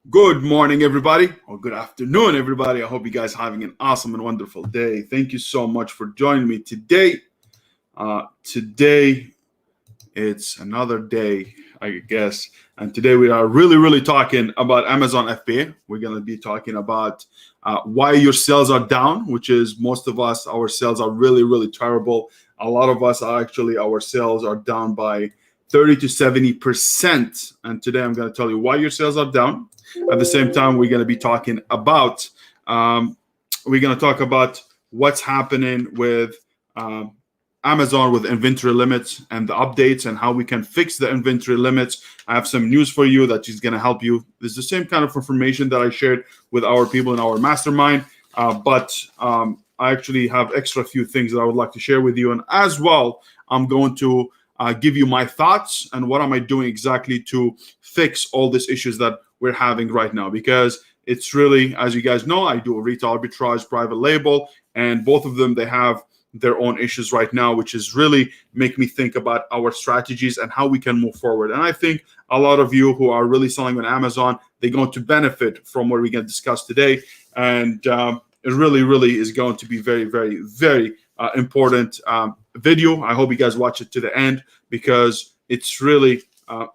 Good morning, everybody, or good afternoon, everybody. I hope you guys are having an awesome and wonderful day. Thank you so much for joining me today. Today, it's another day, I guess. And today we are really talking about Amazon FBA. We're going to be talking about why your sales are down, which is most of us, our sales are really terrible. A lot of us are actually, our sales are down by 30 to 70%. And today I'm going to tell you why your sales are down. At the same time, we're going to be talking about, what's happening with Amazon with inventory limits and the updates and how we can fix the inventory limits. I have some news for you that is going to help you. This is the same kind of information that I shared with our people in our mastermind, but I actually have extra few things that I would like to share with you. And as well, I'm going to give you my thoughts and what am I doing exactly to fix all these issues that we're having right now, because it's really, as you guys know, I do a retail arbitrage, private label, and both of them, they have their own issues right now, which is really make me think about our strategies and how we can move forward. And I think a lot of you who are really selling on Amazon, they're going to benefit from what we're going to discuss today. And it really is going to be very important video. I hope you guys watch it to the end, because it's really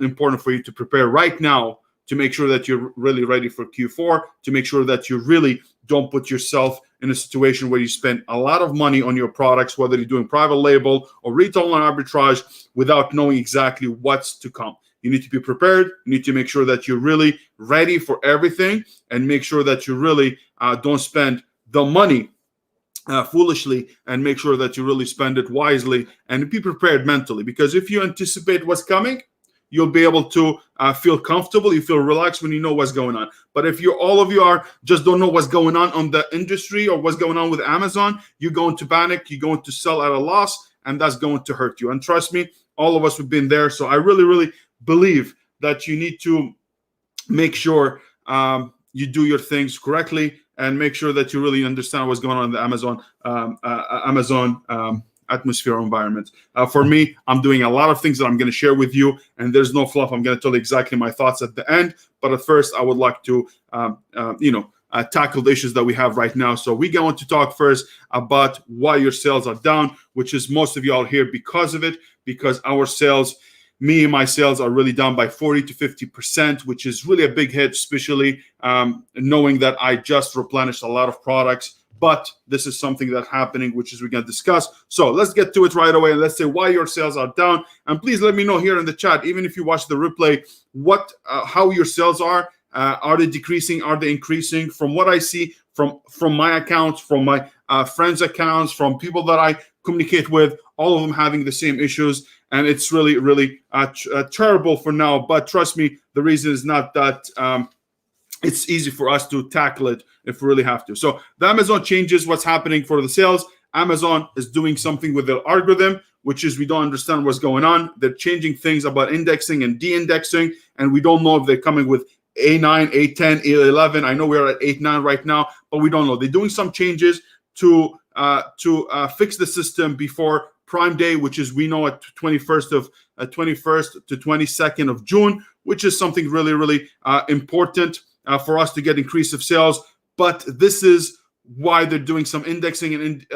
important for you to prepare right now to make sure that you're really ready for Q4, to make sure that you really don't put yourself in a situation where you spend a lot of money on your products, whether you're doing private label or retail on arbitrage, without knowing exactly what's to come. You need to be prepared. You need to make sure that you're really ready for everything, and make sure that you really don't spend the money foolishly, and make sure that you really spend it wisely and be prepared mentally. Because if you anticipate what's coming, you'll be able to feel comfortable. You feel relaxed when you know what's going on. But if all of you are just don't know what's going on the industry or what's going on with Amazon, you're going to panic. You're going to sell at a loss, and that's going to hurt you. And trust me, all of us have been there. So I really believe that you need to make sure you do your things correctly, and make sure that you really understand what's going on in the Amazon atmosphere environment. For me, I'm doing a lot of things that I'm going to share with you, and there's no fluff. I'm going to tell you exactly my thoughts at the end. But at first, I would like to, tackle the issues that we have right now. So we're going to talk first about why your sales are down, which is most of you all here because of it, because our sales, me and my sales are really down by 40 to 50%, which is really a big hit, especially knowing that I just replenished a lot of products. But this is something that's happening, which is we're going to discuss. So let's get to it right away, and let's say why your sales are down. And please let me know here in the chat, even if you watch the replay, how your sales are. Are they decreasing? Are they increasing? From what I see from my accounts, from my friends' accounts, from people that I communicate with, all of them having the same issues. And it's really terrible for now. But trust me, the reason is not that it's easy for us to tackle it if we really have to. So the Amazon changes what's happening for the sales. Amazon is doing something with their algorithm, which is we don't understand what's going on. They're changing things about indexing and de-indexing, and we don't know if they're coming with A9, A10, A11. I know we're at 8.9 right now, but we don't know. They're doing some changes to fix the system before Prime Day, which is we know at 21st to 22nd of June, which is something really important for us to get increase of sales. But this is why they're doing some indexing and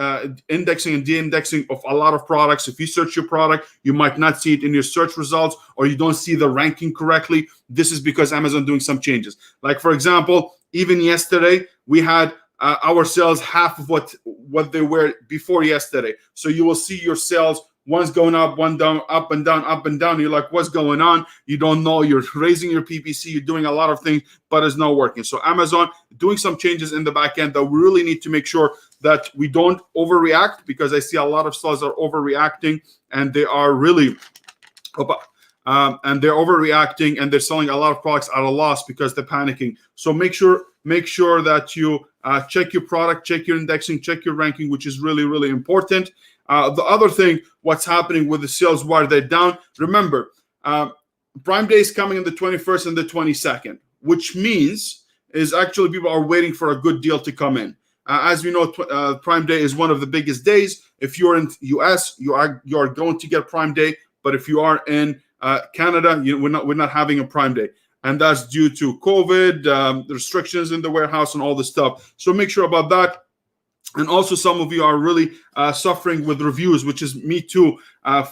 de-indexing of a lot of products. If you search your product, you might not see it in your search results, or you don't see the ranking correctly. This is because Amazon doing some changes. Like, for example, even yesterday, we had our sales half of what they were before yesterday. So you will see your sales, one's going up, one down, up and down. You're like, what's going on? You don't know. You're raising your PPC. You're doing a lot of things, but it's not working. So Amazon doing some changes in the back end that we really need to make sure that we don't overreact, because I see a lot of sellers are overreacting, and they are really and they're overreacting, and they're selling a lot of products at a loss because they're panicking. So make sure that you check your product, check your indexing, check your ranking, which is really important. The other thing, what's happening with the sales, why they're down. Remember, Prime Day is coming on the 21st and the 22nd, which means is actually people are waiting for a good deal to come in. As we know, Prime Day is one of the biggest days. If you're in US, you are going to get Prime Day. But if you are in Canada, we're not having a Prime Day. and that's due to COVID, the restrictions in the warehouse and all this stuff. So make sure about that. And also, some of you are really suffering with reviews, which is me too.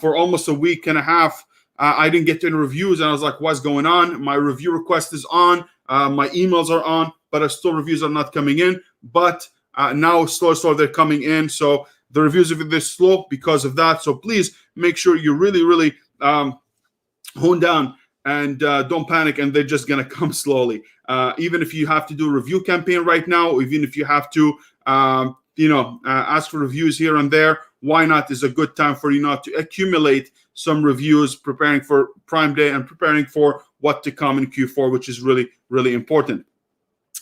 For almost a week and a half, I didn't get any reviews, and I was like, what's going on? My review request is on, my emails are on, but still reviews are not coming in. But now slow they're coming in. So the reviews are this slow because of that. So please make sure you really hone down and don't panic, and they're just gonna come slowly. Even if you have to do a review campaign right now, even if you have to ask for reviews here and there, why not? Is a good time for you not to accumulate some reviews, preparing for Prime Day and preparing for what to come in Q4, which is really important.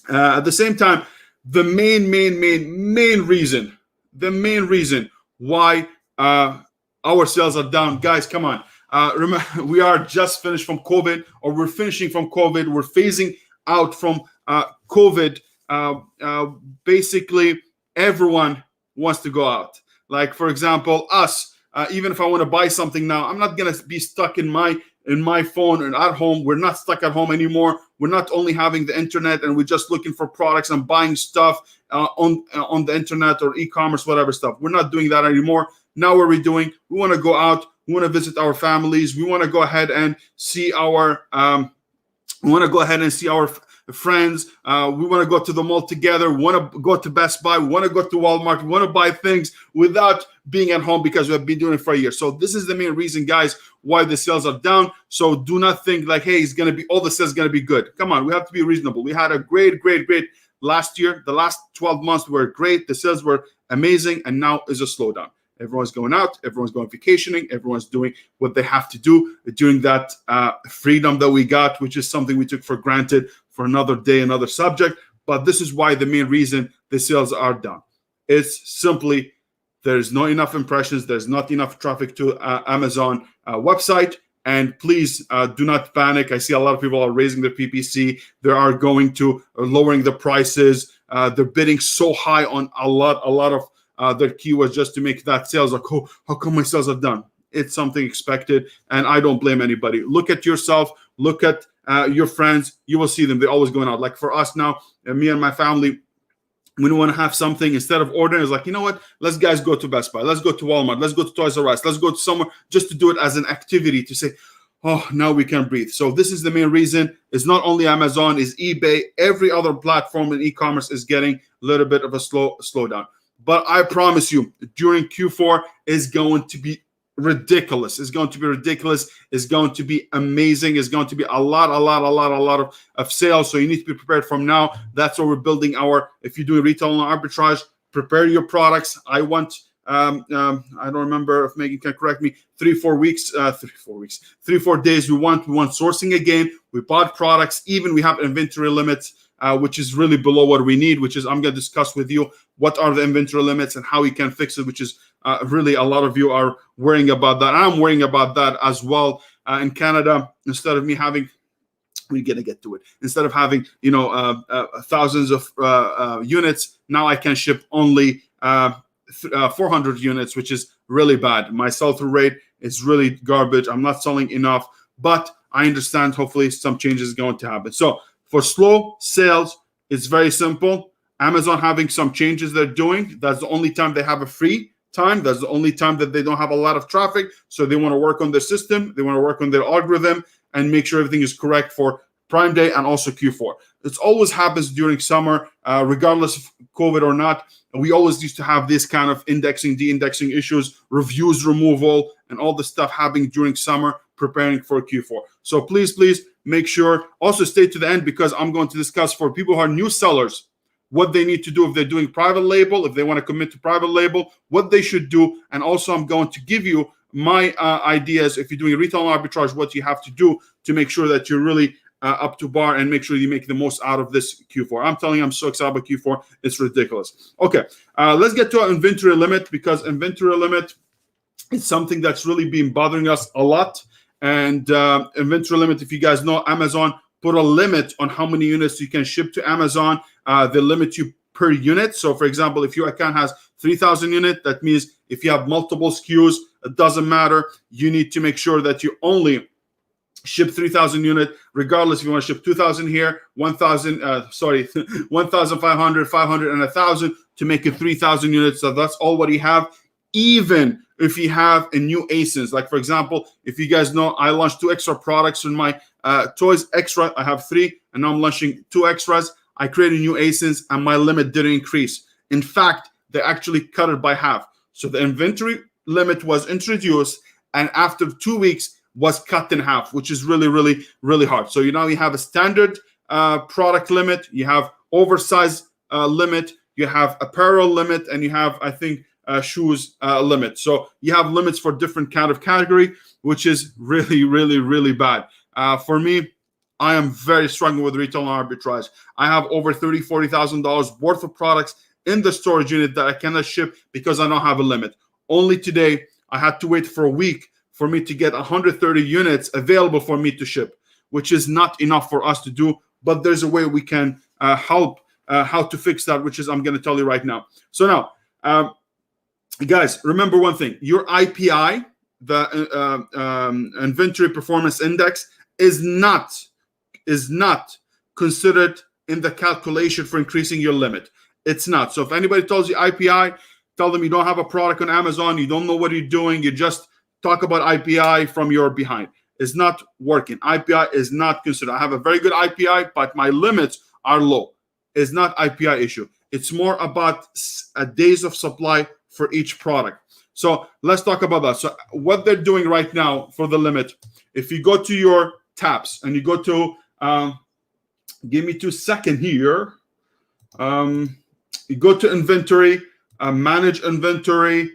At the same time, the main reason why our sales are down, guys, come on. Remember, we are just finished from COVID, or we're finishing from COVID. We're phasing out from COVID. Basically, everyone wants to go out. Like, for example, us. Even if I want to buy something now, I'm not gonna be stuck in my phone and at home. We're not stuck at home anymore. We're not only having the internet and we're just looking for products and buying stuff on the internet or e-commerce, whatever stuff. We're not doing that anymore. Now what are we doing? We want to go out. We want to visit our families. We want to go ahead and see our friends. We want to go to the mall together. We want to go to Best Buy. We want to go to Walmart. We want to buy things without being at home because we've been doing it for a year. So this is the main reason, guys, why the sales are down. So do not think like, hey, all the sales going to be good. Come on, we have to be reasonable. We had a great last year. The last 12 months were great. The sales were amazing, and now is a slowdown. Everyone's going out. Everyone's going vacationing. Everyone's doing what they have to do during that freedom that we got, which is something we took for granted for another day, another subject. But this is why the main reason the sales are down. It's simply there's not enough impressions. There's not enough traffic to Amazon website. And please do not panic. I see a lot of people are raising their PPC. They are going to lowering the prices. They're bidding so high on a lot of their keywords just to make that sales. Like, oh, how come my sales are done? It's something expected, and I don't blame anybody. Look at yourself. Look at your friends. You will see them. They're always going out. Like for us now, me and my family, we don't want to have something. Instead of ordering, it's like, you know what? Let's guys go to Best Buy. Let's go to Walmart. Let's go to Toys R Us. Let's go to somewhere just to do it as an activity to say, oh, now we can breathe. So this is the main reason. It's not only Amazon, it's eBay. Every other platform in e-commerce is getting a little bit of a slowdown. But I promise you, during Q4 is going to be ridiculous. It's going to be ridiculous. It's going to be amazing. It's going to be a lot of sales. So you need to be prepared from now. That's what we're building if you're doing retail and arbitrage, prepare your products. I want, I don't remember if Megan can correct me, 3-4 days. We want sourcing again. We bought products. Even we have inventory limits, which is really below what we need, which is I'm going to discuss with you what are the inventory limits and how we can fix it, which is really a lot of you are worrying about that. I'm worrying about that as well. In Canada, instead of me having, we're going to get to it, instead of having, thousands of units, now I can ship only 400 units, which is really bad. My sell-through rate is really garbage. I'm not selling enough, but I understand hopefully some changes is going to happen. So for slow sales, it's very simple. Amazon having some changes they're doing. That's the only time they have a free time. That's the only time that they don't have a lot of traffic. So they want to work on their system. They want to work on their algorithm and make sure everything is correct for Prime Day and also Q4. It always happens during summer, regardless of COVID or not. We always used to have this kind of indexing, de-indexing issues, reviews removal, and all the stuff happening during summer, preparing for Q4. So please make sure, also stay to the end because I'm going to discuss for people who are new sellers, what they need to do if they're doing private label, if they want to commit to private label, what they should do. And also I'm going to give you my ideas if you're doing retail arbitrage, what you have to do to make sure that you're really up to bar and make sure you make the most out of this Q4. I'm telling you, I'm so excited about Q4. It's ridiculous. Okay, let's get to our inventory limit because inventory limit is something that's really been bothering us a lot. And inventory limit, if you guys know, Amazon put a limit on how many units you can ship to Amazon. They limit you per unit. So for example, if your account has 3,000 units, that means if you have multiple SKUs, it doesn't matter. You need to make sure that you only ship 3,000 unit, regardless if you want to ship 2,000 here, 1,000, 1,500, 500, and 1,000 to make it 3,000 units. So that's all what you have. Even if you have a new ASINs, like for example, if you guys know, I launched 2 extra products in my toys extra. I have 3, and now I'm launching 2 extras. I created new ASINs, and my limit didn't increase. In fact, they actually cut it by half. So the inventory limit was introduced, and after 2 weeks was cut in half, which is really, really, really hard. So now you have a standard product limit, you have oversized limit, you have apparel limit, and you have, I think, shoes limit. So you have limits for different kind of category, which is really, really, really bad. For me, I am very struggling with retail and arbitrage. I have over $30,000, $40,000 worth of products in the storage unit that I cannot ship because I don't have a limit. Only today, I had to wait for a week for me to get 130 units available for me to ship, which is not enough for us to do. But there's a way we can help how to fix that, which is I'm going to tell you right now. So now, guys, remember one thing: your IPI, the Inventory Performance Index, is not considered in the calculation for increasing your limit. It's not. So if anybody tells you IPI, tell them you don't have a product on Amazon, you don't know what you're doing, you just talk about IPI from your behind. It's not working. IPI is not considered. I have a very good IPI, but my limits are low. It's not IPI issue. It's more about days of supply for each product. So let's talk about that. So what they're doing right now for the limit, if you go to your tabs and you go to, give me 2 seconds here. You go to inventory, manage inventory.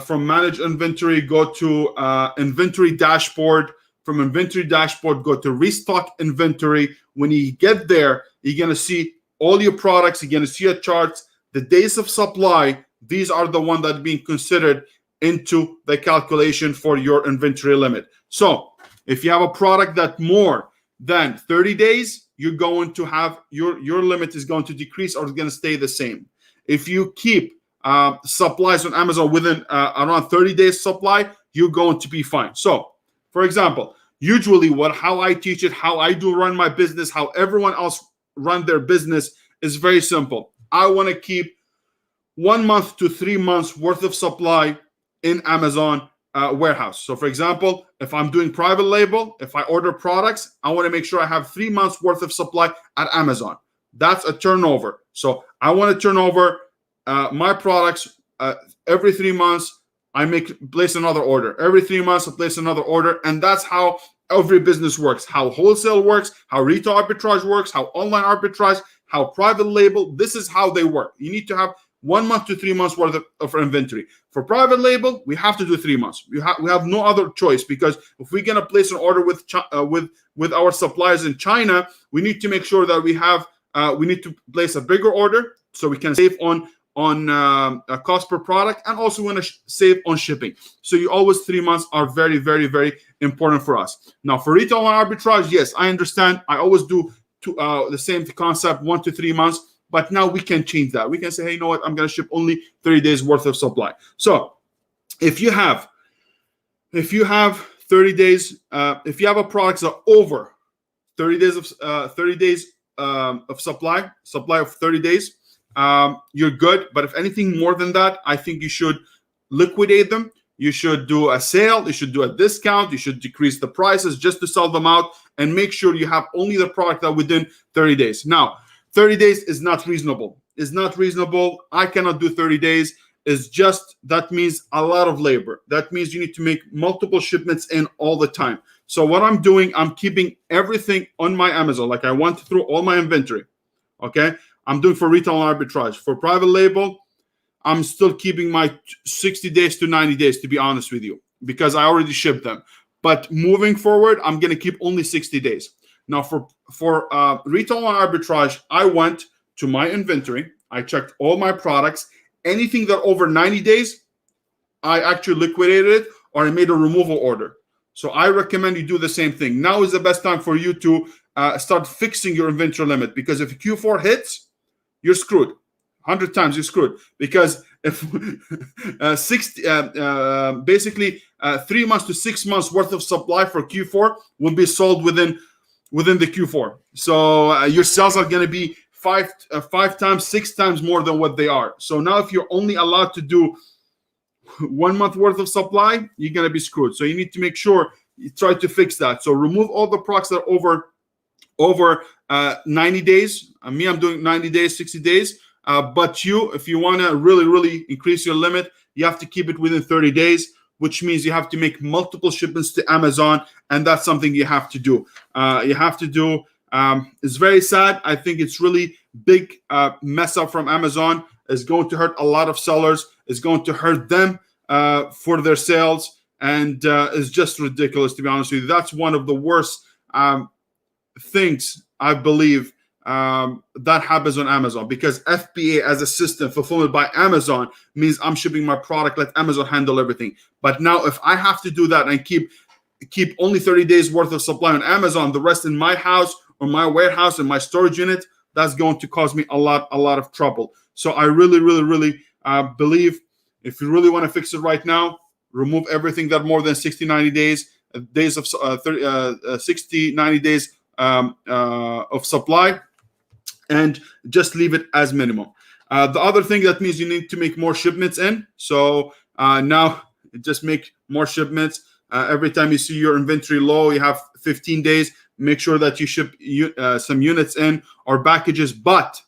From manage inventory, go to inventory dashboard. From inventory dashboard, go to restock inventory. When you get there, you're going to see all your products. You're going to see your charts. The days of supply, these are the ones that are being considered into the calculation for your inventory limit. So if you have a product that more than 30 days, you're going to have your limit is going to decrease or it's going to stay the same. If you keep supplies on Amazon within around 30 days supply, you're going to be fine. So, for example, usually how I teach it, how I do run my business, how everyone else run their business is very simple. I want to keep 1 month to 3 months worth of supply in Amazon warehouse. So, for example, if I'm doing private label, if I order products, I want to make sure I have 3 months worth of supply at Amazon. That's a turnover. So I want to turn over my products every 3 months. I place another order. Every 3 months, I place another order. And that's how every business works, how wholesale works, how retail arbitrage works, how online arbitrage, how private label. This is how they work. You need to have 1 month to 3 months worth of inventory. For private label, we have to do 3 months. We have no other choice, because if we're going to place an order with our suppliers in China, we need to make sure that we need to place a bigger order so we can save on cost per product, and also want to save on shipping. So you always 3 months are very, very, very important for us. Now for retail and arbitrage, yes, I understand. I always do the same concept, 1 to 3 months. But now we can change that. We can say, hey, you know what? I'm going to ship only 30 days worth of supply. So if you have 30 days, if you have a product that over 30 days of supply of 30 days, you're good. But if anything more than that, I think you should liquidate them. You should do a sale. You should do a discount. You should decrease the prices just to sell them out, and make sure you have only the product that within 30 days. Now, 30 days is not reasonable. It's not reasonable. I cannot do 30 days. It's just, that means a lot of labor. That means you need to make multiple shipments in all the time. So what I'm doing, I'm keeping everything on my Amazon. Like I went through all my inventory. Okay. I'm doing for retail and arbitrage. For private label, I'm still keeping my 60 days to 90 days, to be honest with you, because I already shipped them. But moving forward, I'm going to keep only 60 days. Now, for retail and arbitrage, I went to my inventory. I checked all my products. Anything that over 90 days, I actually liquidated it, or I made a removal order. So I recommend you do the same thing. Now is the best time for you to start fixing your inventory limit, because if Q4 hits, you're screwed. 100 times you're screwed, because if basically 3 months to 6 months worth of supply for Q4 will be sold within the Q4. So your sales are going to be five times, 6 times more than what they are. So now if you're only allowed to do 1 month worth of supply, you're going to be screwed. So you need to make sure you try to fix that. So remove all the products that are over 90 days. I'm doing 90 days, 60 days. But if you want to really increase your limit, you have to keep it within 30 days, which means you have to make multiple shipments to Amazon, and that's something you have to do. It's very sad. I think it's really big mess up from Amazon. It's going to hurt a lot of sellers. It's going to hurt them for their sales, and it's just ridiculous, to be honest with you. That's one of the worst things, I believe, that happens on Amazon, because FBA as a system, fulfillment by Amazon, means I'm shipping my product, let Amazon handle everything. But now if I have to do that and keep only 30 days worth of supply on Amazon, the rest in my house or my warehouse and my storage unit, that's going to cause me a lot of trouble. So I really believe, if you really want to fix it right now, remove everything that more than 60-90 days of 60-90 days of supply, and just leave it as minimum. The other thing, that means you need to make more shipments in. So now just make more shipments. Every time you see your inventory low, you have 15 days, make sure that you ship some units in or packages. But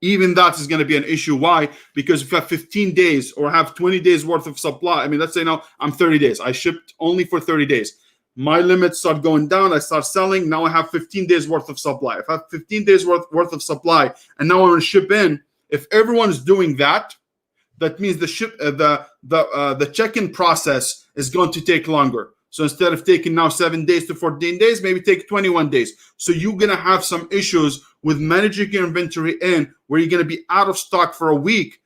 even that is going to be an issue. Why? Because if you have 15 days or have 20 days worth of supply, let's say now I'm 30 days. I shipped only for 30 days. My limits start going down. I start selling. Now I have 15 days worth of supply. If I have 15 days worth of supply, and now I want to ship in, if everyone's doing that, that means the check-in process is going to take longer. So instead of taking now 7 days to 14 days, maybe take 21 days. So you're going to have some issues with managing your inventory in, where you're going to be out of stock for a week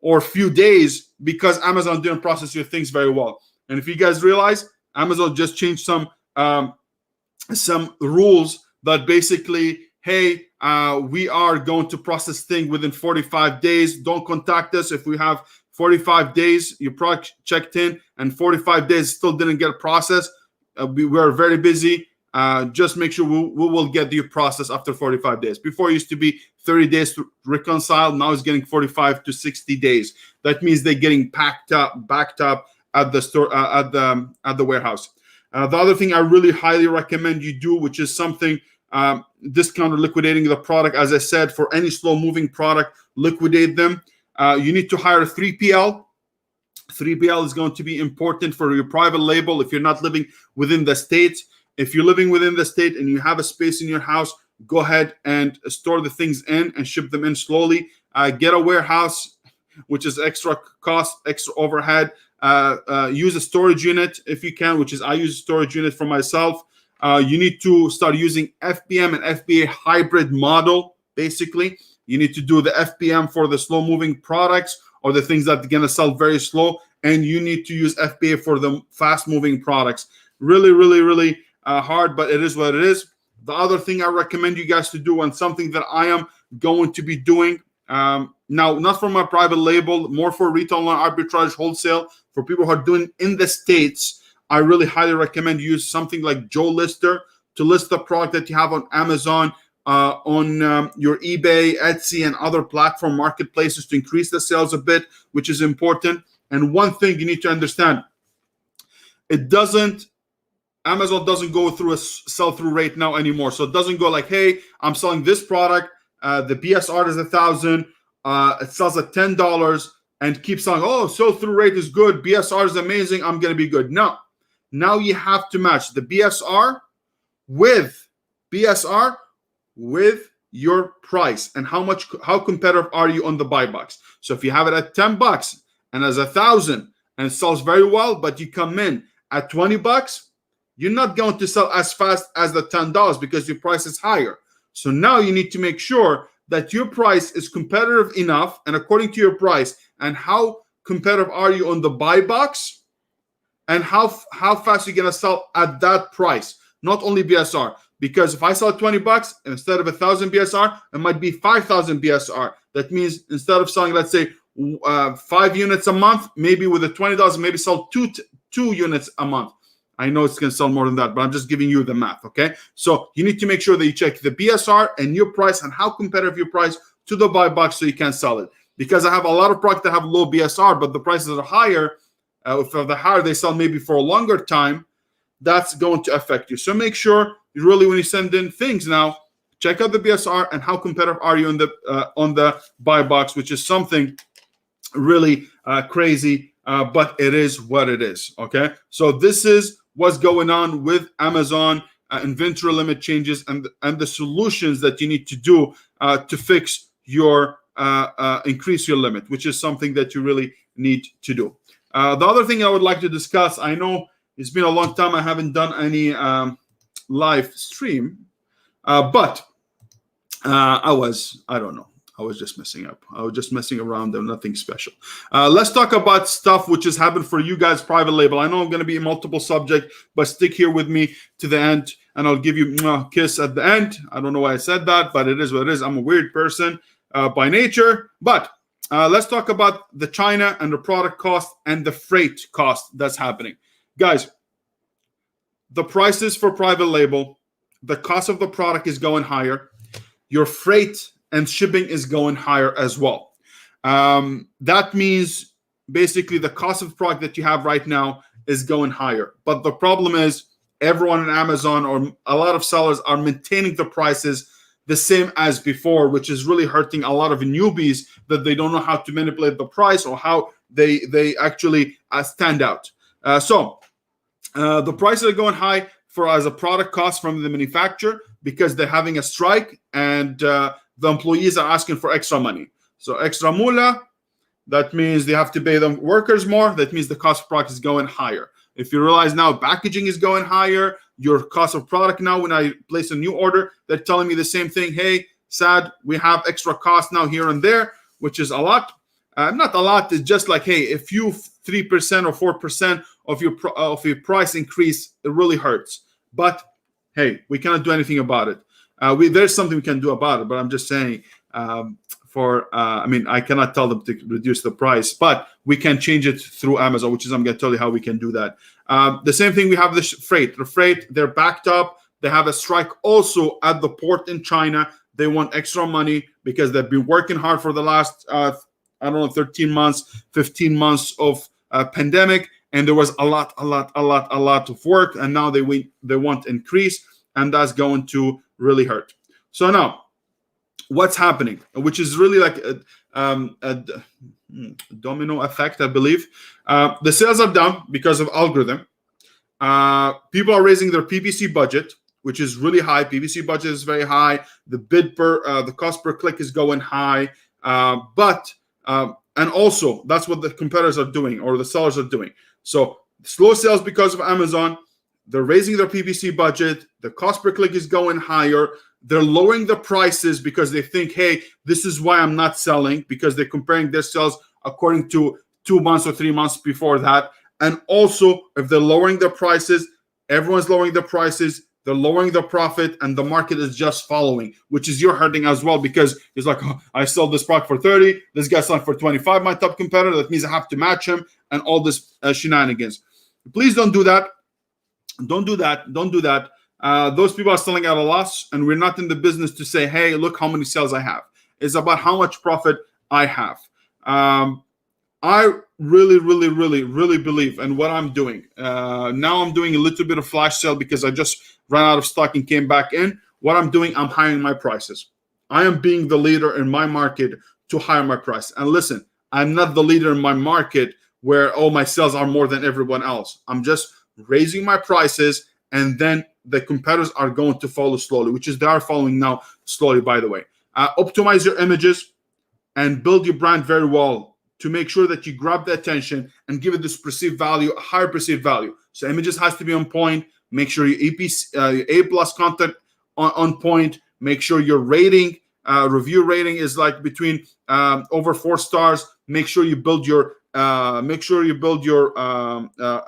or a few days because Amazon didn't process your things very well. And if you guys realize, Amazon just changed some rules that basically, hey, we are going to process things within 45 days. Don't contact us if we have 45 days, your product checked in, and 45 days still didn't get processed. We are very busy. Just make sure we will get your process after 45 days. Before it used to be 30 days to reconcile. Now it's getting 45 to 60 days. That means they're getting backed up at the store, at the warehouse. The other thing I really highly recommend you do, which is something, discount or liquidating the product. As I said, for any slow moving product, liquidate them. You need to hire a 3PL. 3PL is going to be important for your private label if you're not living within the state. If you're living within the state and you have a space in your house, go ahead and store the things in and ship them in slowly. Get a warehouse, which is extra cost, extra overhead. Use a storage unit if you can, which is I use a storage unit for myself. You need to start using FBM and FBA hybrid model. Basically, you need to do the FBM for the slow moving products or the things that are going to sell very slow, and you need to use FBA for the fast moving products. Really hard, but it is what it is. The other thing I recommend you guys to do, and something that I am going to be doing now, not for my private label, more for retail online arbitrage, wholesale, for people who are doing in the States, I really highly recommend you use something like Joe Lister to list the product that you have on Amazon, on your eBay, Etsy, and other platform marketplaces to increase the sales a bit, which is important. And one thing you need to understand, Amazon doesn't go through a sell-through rate now anymore. So it doesn't go like, hey, I'm selling this product, the BSR is $1,000, it sells at $10, and keep selling, oh, sell-through rate is good, BSR is amazing, I'm going to be good. No. Now you have to match the BSR with your price and how competitive are you on the buy box. So if you have it at $10 and as $1,000 and it sells very well, but you come in at $20, you're not going to sell as fast as the $10 because your price is higher. So now you need to make sure that your price is competitive enough, and according to your price and how competitive are you on the buy box, and how fast you're gonna sell at that price, not only BSR. Because if I sell $20 instead of 1,000 BSR, it might be 5,000 BSR. That means instead of selling, let's say, 5 units a month, maybe with the $20, maybe sell two units a month. I know it's going to sell more than that, but I'm just giving you the math, okay? So you need to make sure that you check the BSR and your price and how competitive your price to the buy box so you can sell it. Because I have a lot of products that have low BSR, but the prices are higher. If they're higher, they sell maybe for a longer time. That's going to affect you. So make sure you really, when you send in things now, check out the BSR and how competitive are you on the buy box, which is something really crazy, but it is what it is, okay? So this is what's going on with Amazon, inventory limit changes, and the solutions that you need to do to fix your increase your limit, which is something that you really need to do. The other thing I would like to discuss, I know it's been a long time I haven't done any live stream, but I was just messing up. I was just messing around and nothing special. Let's talk about stuff which has happened for you guys, private label. I know I'm going to be in multiple subjects, but stick here with me to the end, and I'll give you a kiss at the end. I don't know why I said that, but it is what it is. I'm a weird person by nature. But let's talk about the China and the product cost and the freight cost that's happening. Guys, the prices for private label, the cost of the product is going higher. Your freight and shipping is going higher as well. That means basically the cost of the product that you have right now is going higher. But the problem is everyone on Amazon or a lot of sellers are maintaining the prices the same as before, which is really hurting a lot of newbies that they don't know how to manipulate the price or how they actually stand out. So the prices are going high as a product cost from the manufacturer because they're having a strike and the employees are asking for extra money. So extra mula, that means they have to pay the workers more. That means the cost of product is going higher. If you realize now packaging is going higher, your cost of product now, when I place a new order, they're telling me the same thing. Hey, Sad, we have extra cost now here and there, which is a lot. Not a lot. It's just like, hey, if you 3% or 4% of your price increase, it really hurts. But hey, we cannot do anything about it. There's something we can do about it, but I'm just saying. I cannot tell them to reduce the price, but we can change it through Amazon, which is I'm going to tell you how we can do that. The same thing, we have the freight. The freight, they're backed up. They have a strike also at the port in China. They want extra money because they've been working hard for the last, 13 months, 15 months of pandemic. And there was a lot of work. And now they want increase, and that's going to really hurt. So now, what's happening, which is really like a domino effect, I believe. The sales are down because of algorithm. People are raising their PPC budget, which is really high. PPC budget is very high. The cost per click is going high. And also that's what the competitors are doing or the sellers are doing. So slow sales because of Amazon. They're raising their PPC budget. The cost per click is going higher. They're lowering the prices because they think, hey, this is why I'm not selling, because they're comparing their sales according to 2 months or 3 months before that. And also, if they're lowering their prices, everyone's lowering their prices, they're lowering the profit, and the market is just following, which is you're hurting as well, because it's like, oh, I sell this product for 30, this guy's selling for 25, my top competitor, that means I have to match him, and all this shenanigans. Please don't do that. Don't do that. Those people are selling at a loss, and we're not in the business to say, hey, look how many sales I have. It's about how much profit I have. I really believe in what I'm doing. Now I'm doing a little bit of flash sale because I just ran out of stock and came back in. What I'm doing, I'm hiring my prices. I am being the leader in my market to hire my price. And listen, I'm not the leader in my market where, oh, my sales are more than everyone else. I'm just raising my prices, and then the competitors are going to follow slowly, which is they are following now slowly, by the way. Optimize your images and build your brand very well to make sure that you grab the attention and give it this perceived value, a higher perceived value. So images has to be on point. Make sure your A+ content on point. Make sure your rating, review rating is like between over 4 stars. Make sure you build your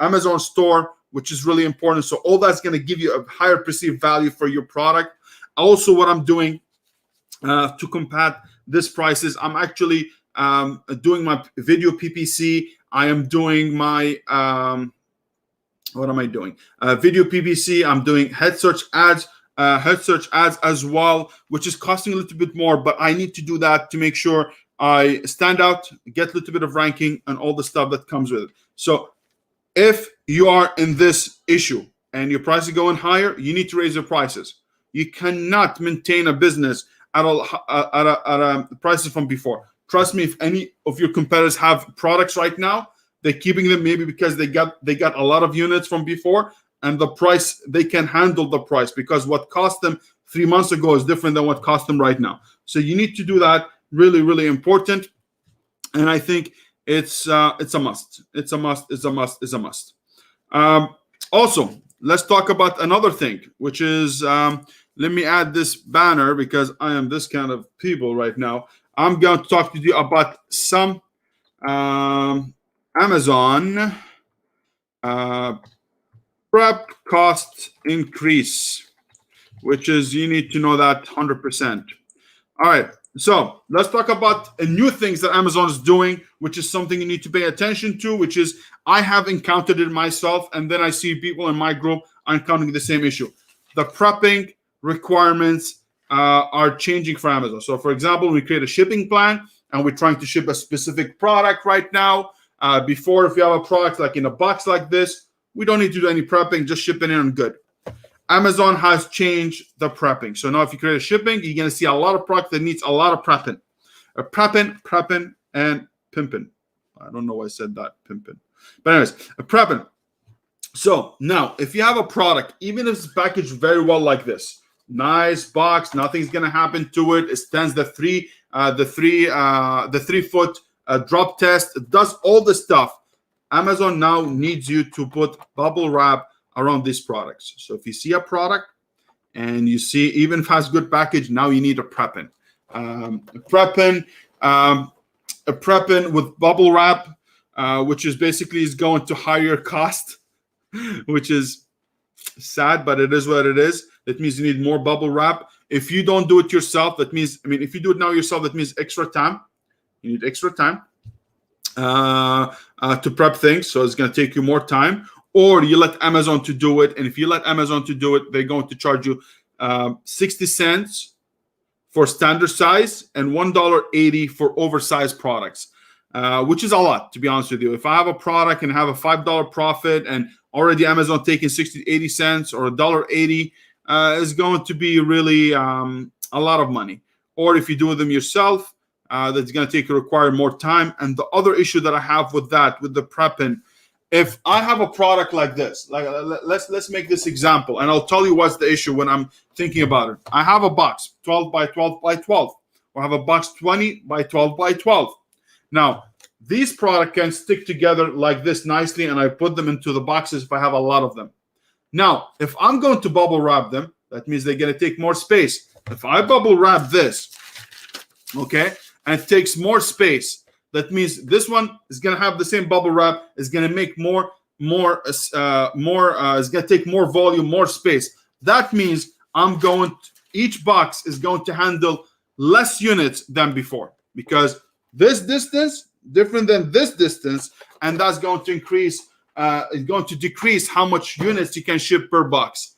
Amazon store, which is really important. So all that's going to give you a higher perceived value for your product. Also, what I'm doing, to combat this prices. I'm actually doing my video PPC. I am doing my what am I doing? Video PPC. I'm doing head search ads as well, which is costing a little bit more, but I need to do that to make sure I stand out, get a little bit of ranking, and all the stuff that comes with it. So if you are in this issue and your price is going higher, you need to raise your prices. You cannot maintain a business at a prices from before. Trust me, if any of your competitors have products right now, they're keeping them maybe because they got a lot of units from before, and the price, they can handle the price, because what cost them 3 months ago is different than what cost them right now. So you need to do that. Really, really important. And I think it's a must. It's a must. Also, let's talk about another thing, which is, let me add this banner because I am this kind of people right now. I'm going to talk to you about some Amazon prep cost increase, which is, you need to know that 100%. All right, so let's talk about new things that Amazon is doing, which is something you need to pay attention to, which is, I have encountered it myself, and then I see people in my group are encountering the same issue. The prepping requirements are changing for Amazon. So for example, we create a shipping plan and we're trying to ship a specific product right now. Before, if you have a product like in a box like this, we don't need to do any prepping, just ship it in and good. Amazon has changed the prepping. So now if you create a shipping, you're going to see a lot of product that needs a lot of prepping. Prepping, and pimping. I don't know why I said that, pimping. But anyways, prepping. So now, if you have a product, even if it's packaged very well like this, nice box, nothing's going to happen to it. It stands the 3 foot drop test. It does all the stuff. Amazon now needs you to put bubble wrap around these products. So if you see a product and you see, even if it has good package, now you need a prepping. Prepping with bubble wrap, which is basically is going to higher cost, which is sad, but it is what it is. That means you need more bubble wrap. If you don't do it yourself, that means, if you do it now yourself, that means extra time. You need extra time to prep things. So it's going to take you more time. Or you let Amazon to do it. And if you let Amazon to do it, they're going to charge you 60 cents for standard size and $1.80 for oversized products, which is a lot, to be honest with you. If I have a product and have a $5 profit and already Amazon taking 60 to 80 cents or $1.80, is going to be really a lot of money. Or if you do them yourself, that's going to require more time. And the other issue that I have with that, with the prepping, if I have a product like this, like let's make this example, and I'll tell you what's the issue when I'm thinking about it. I have a box 12 by 12 by 12, or I have a box 20 by 12 by 12. Now, these products can stick together like this nicely, and I put them into the boxes if I have a lot of them. Now, if I'm going to bubble wrap them, that means they're going to take more space. If I bubble wrap this, okay, and it takes more space, that means this one is going to have the same bubble wrap. It's going to make it's going to take more volume, more space. That means each box is going to handle less units than before, because this distance different than this distance, and that's going to increase. It's going to decrease how much units you can ship per box.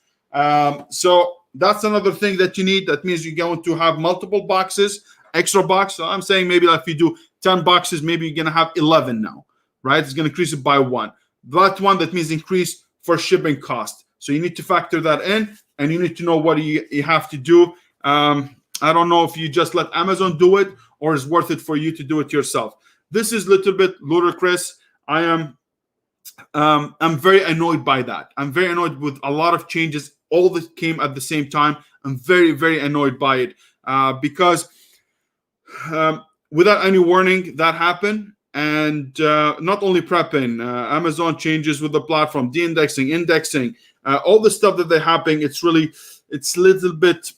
So that's another thing that you need. That means you're going to have multiple boxes, extra box. So I'm saying maybe if you do 10 boxes, maybe you're going to have 11 now, right? It's going to increase it by 1. That means increase for shipping cost. So you need to factor that in, and you need to know what you have to do. I don't know if you just let Amazon do it or it's worth it for you to do it yourself. This is a little bit ludicrous. I'm very annoyed by that. I'm very annoyed with a lot of changes, all that came at the same time. I'm very, very annoyed by it because without any warning, that happened. And not only prepping, Amazon changes with the platform, de-indexing, indexing, all the stuff that they're happening. It's a little bit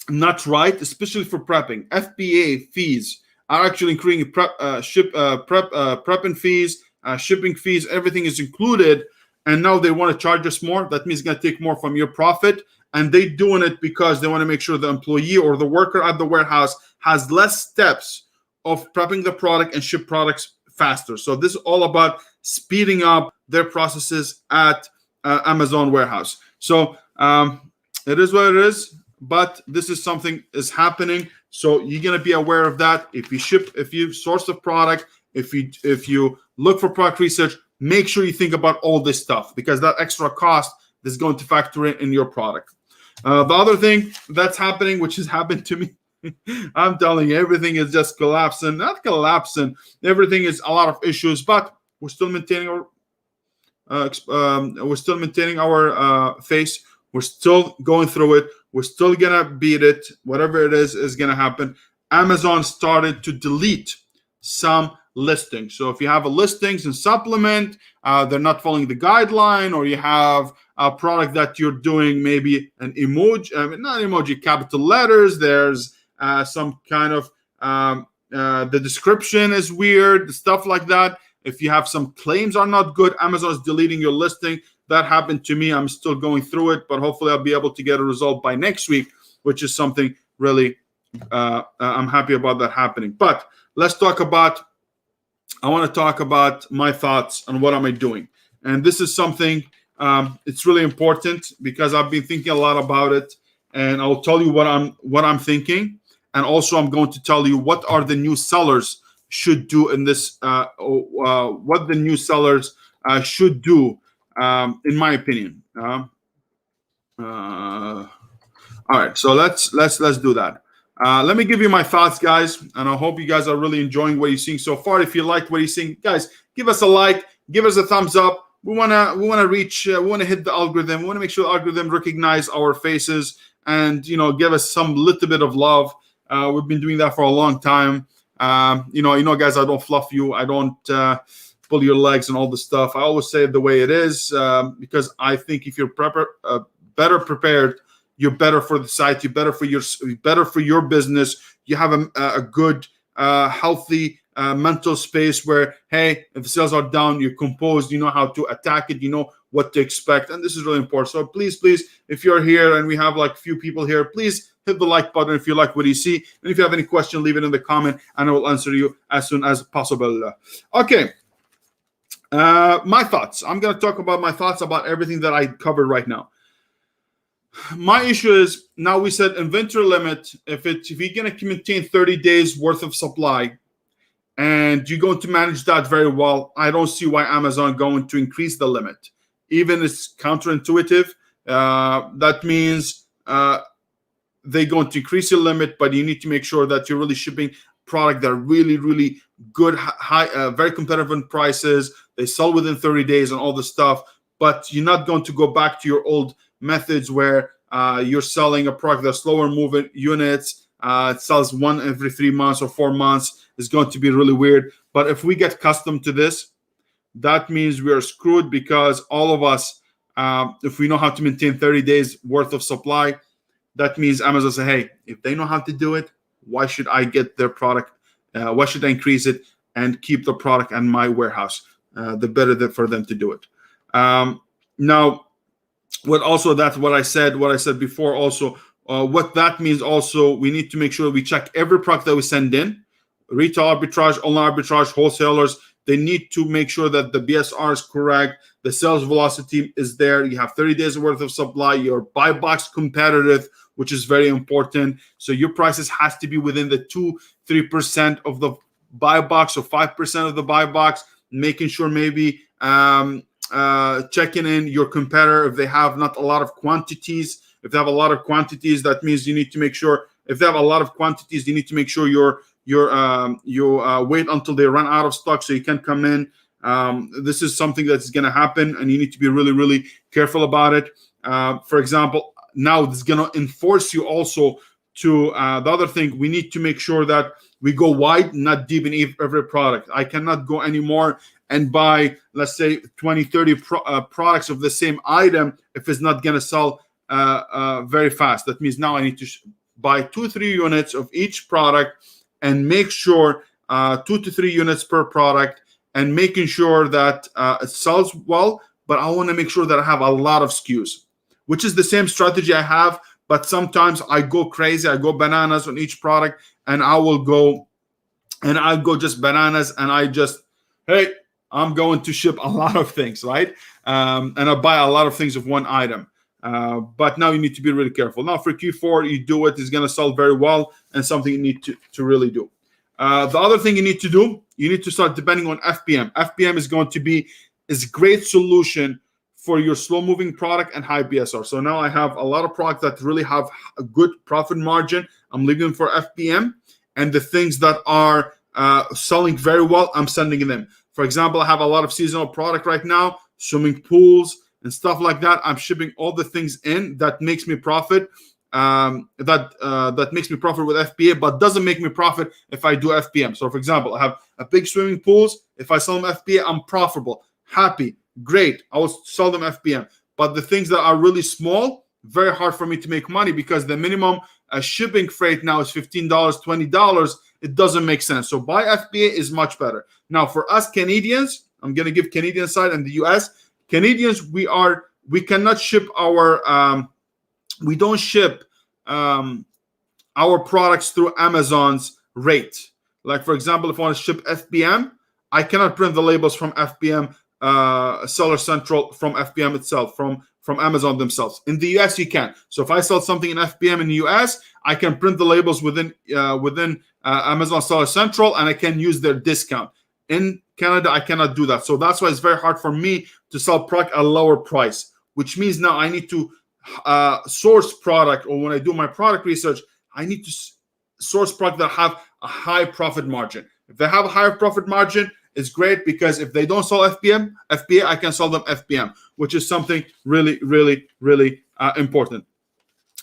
not right, especially for prepping. FBA fees are actually increasing prepping fees, shipping fees, everything is included. And now they want to charge us more. That means it's going to take more from your profit. and they doing it because they want to make sure the employee or the worker at the warehouse has less steps of prepping the product and ship products faster. So this is all about speeding up their processes at Amazon warehouse. So it is what it is, but this is something is happening. So you're gonna be aware of that. If you source the product, if you look for product research, make sure you think about all this stuff, because that extra cost is going to factor in your product. The other thing that's happening, which has happened to me, I'm telling you, everything is just collapsing. Not collapsing. Everything is a lot of issues, but we're still maintaining our face. We're still going through it. We're still gonna beat it. Whatever it is gonna happen. Amazon started to delete some listings. So if you have a listings and supplement, they're not following the guideline, or you have a product that you're doing maybe an emoji, not emoji, capital letters. There's some kind of the description is weird, stuff like that. If you have some claims are not good, Amazon is deleting your listing. That happened to me. I'm still going through it, but hopefully I'll be able to get a result by next week, which is something really I'm happy about that happening. But let's talk about, I want to talk about my thoughts on what am I doing. And this is something, it's really important because I've been thinking a lot about it, and I'll tell you what I'm thinking. And also I'm going to tell you what are the new sellers should do in this, what the new sellers should do, in my opinion. All right, so let's do that. Let me give you my thoughts, guys, and I hope you guys are really enjoying what you're seeing so far. If you liked what you're seeing, guys, give us a like, give us a thumbs up. We wanna reach, we wanna hit the algorithm. We wanna make sure the algorithm recognize our faces and give us some little bit of love. We've been doing that for a long time. Guys, I don't fluff you. I don't pull your legs and all this stuff. I always say it the way it is, because I think if you're better prepared, you're better for the site. You're better for your business. You have a good, healthy mental space where, hey, if the sales are down, you're composed. You know how to attack it. You know what to expect, and this is really important. So please, if you're here and we have like few people here, please hit the like button if you like what you see. And if you have any question, leave it in the comment, and I will answer you as soon as possible. Okay. My thoughts. I'm going to talk about my thoughts about everything that I covered right now. My issue is, now we said inventory limit. If you're going to maintain 30 days worth of supply and you're going to manage that very well, I don't see why Amazon going to increase the limit. Even it's counterintuitive. That means they're going to increase your limit, but you need to make sure that you're really shipping product that are really, really good, high, very competitive in prices. They sell within 30 days and all this stuff, but you're not going to go back to your old methods where you're selling a product that's slower moving units. It sells one every 3 months or 4 months. It's going to be really weird. But if we get accustomed to this, that means we are screwed, because all of us, if we know how to maintain 30 days worth of supply, that means Amazon say, hey, if they know how to do it, why should I get their product? Why should I increase it and keep the product in my warehouse? The better for them to do it. Now, what I said before also, what that means also, we need to make sure we check every product that we send in. Retail arbitrage, online arbitrage, wholesalers, they need to make sure that the BSR is correct, the sales velocity is there, you have 30 days worth of supply, your buy box competitive, which is very important. So your prices has to be within the 2-3% of the buy box or 5% of the buy box, making sure maybe checking in your competitor if they have not a lot of quantities. If they have a lot of quantities, that means you need to make sure, if they have a lot of quantities, you need to make sure you wait until they run out of stock so you can come in. This is something that's going to happen, and you need to be really, really careful about it. For example, now it's going to enforce you also to the other thing. We need to make sure that we go wide, not deep in every product. I cannot go anymore and buy, let's say, 20, 30 products of the same item if it's not going to sell very fast. That means now I need to buy 2-3 units of each product and make sure 2 to 3 units per product, and making sure that it sells well. But I want to make sure that I have a lot of SKUs. which is the same strategy I have, but sometimes I go crazy. I go bananas on each product, and I'll go just bananas, and hey, I'm going to ship a lot of things, right? And I buy a lot of things of one item. But now you need to be really careful. Now for Q4, you do it. It's going to sell very well, and something you need to really do. The other thing you need to do, you need to start depending on FBM. FBM is going to be a great solution for your slow-moving product and high BSR. So now I have a lot of products that really have a good profit margin. I'm leaving them for FBM, and the things that are selling very well, I'm sending them. For example, I have a lot of seasonal product right now, swimming pools and stuff like that. I'm shipping all the things in that makes me profit. That makes me profit with FBA, but doesn't make me profit if I do FBM. So, for example, I have a big swimming pools. If I sell them FBA, I'm profitable, happy, great. I will sell them FBM. But the things that are really small, very hard for me to make money because the minimum shipping freight now is $15, $20. It doesn't make sense. So buy FBA is much better. Now for us Canadians, I'm going to give Canadian side and the US. Canadians, we cannot ship our we don't ship our products through Amazon's rate. Like for example, if I want to ship FBM, I cannot print the labels from FBM Seller Central, from FBM itself, from Amazon themselves. In the US, you can. So if I sell something in FBM in the US, I can print the labels within Amazon Seller Central, and I can use their discount. In Canada, I cannot do that. So that's why it's very hard for me to sell product at a lower price, which means now I need to source product, or when I do my product research, I need to source product that have a high profit margin. If they have a higher profit margin, it's great, because if they don't sell FBA, I can sell them FBM, which is something really, really, really important.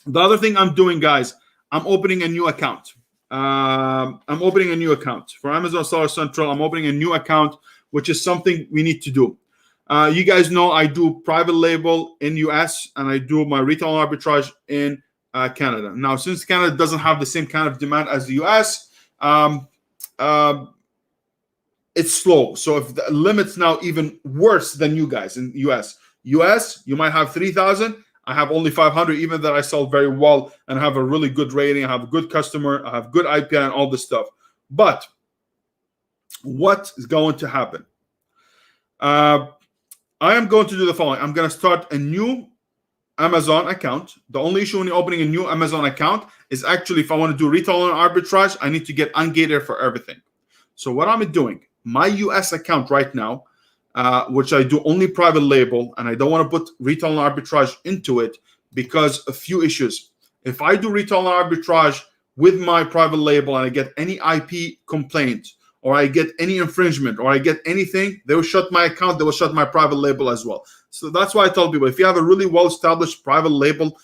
The other thing I'm doing, guys, I'm opening a new account. I'm opening a new account for Amazon Seller Central. I'm opening a new account, which is something we need to do. You guys know I do private label in US, and I do my retail arbitrage in Canada. Now, since Canada doesn't have the same kind of demand as the US, it's slow. So if the limit's now even worse than you guys in US, you might have 3,000. I have only 500, even that I sell very well and have a really good rating. I have a good customer. I have good IPI and all this stuff. But what is going to happen? I am going to do the following. I'm going to start a new Amazon account. The only issue when you're opening a new Amazon account is actually, if I want to do retail and arbitrage, I need to get ungated for everything. So what I'm doing, my US account right now, which I do only private label, and I don't want to put retail and arbitrage into it because a few issues. If I do retail and arbitrage with my private label and I get any IP complaint, or I get any infringement, or I get anything, they will shut my account, they will shut my private label as well. So that's why I tell people, if you have a really well-established private label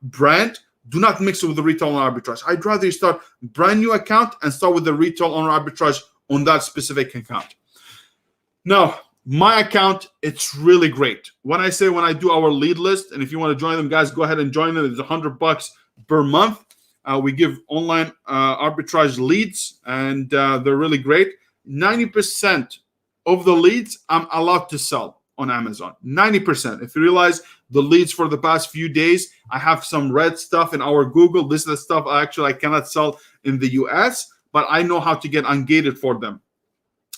brand, do not mix it with the retail and arbitrage. I'd rather you start a brand new account and start with the retail and arbitrage on that specific account. Now, my account, it's really great. When I do our lead list, and if you want to join them, guys, go ahead and join them. It's $100 per month. We give online arbitrage leads, and they're really great. 90% of the leads I'm allowed to sell on Amazon. 90%. If you realize the leads for the past few days, I have some red stuff in our Google. This is the stuff I cannot sell in the US, but I know how to get ungated for them.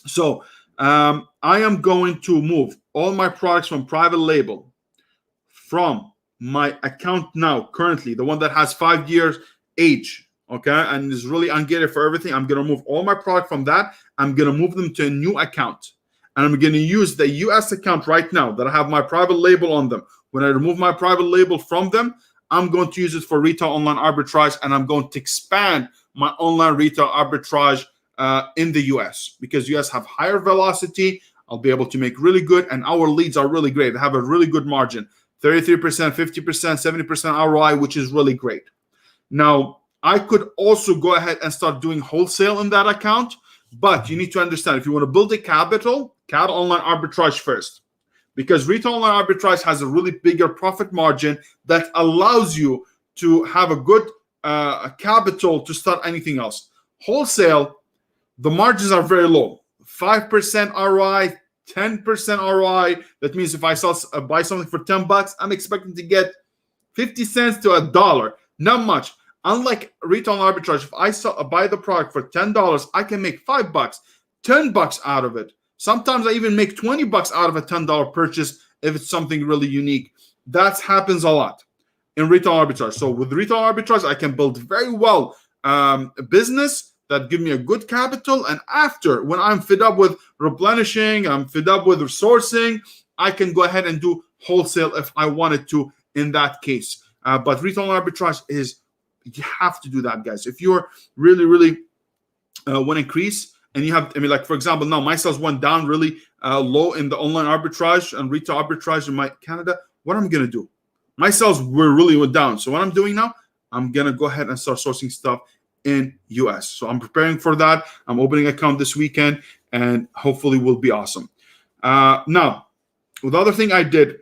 So I am going to move all my products from private label from my account now, currently, the one that has 5 years age, okay, and is really ungated for everything. I'm going to move all my product from that. I'm going to move them to a new account. And I'm going to use the US account right now that I have my private label on them. When I remove my private label from them, I'm going to use it for retail online arbitrage, and I'm going to expand my online retail arbitrage in the US, because US have higher velocity. I'll be able to make really good, and our leads are really great. They have a really good margin, 33%, 50%, 70% ROI, which is really great. Now, I could also go ahead and start doing wholesale in that account, but you need to understand, if you want to build a capital online arbitrage first, because retail online arbitrage has a really bigger profit margin that allows you to have a good capital to start anything else. Wholesale, the margins are very low, 5% ROI, 10% ROI. That means if I buy something for $10, I'm expecting to get 50 cents to $1. Not much. Unlike retail arbitrage, if I buy the product for $10, I can make $5, $10 out of it. Sometimes I even make $20 out of a $10 purchase if it's something really unique. That happens a lot in retail arbitrage. So with retail arbitrage, I can build very well a business that give me a good capital. And after, when I'm fed up with replenishing, I'm fed up with sourcing, I can go ahead and do wholesale if I wanted to in that case. But retail arbitrage is, you have to do that, guys. If you're really, really want to increase, and you have, like, for example, now my sales went down really low in the online arbitrage and retail arbitrage in my Canada. What I'm going to do? My sales went down. So what I'm doing now, I'm going to go ahead and start sourcing stuff in US. So I'm preparing for that. I'm opening an account this weekend, and hopefully will be awesome. Now, the other thing I did,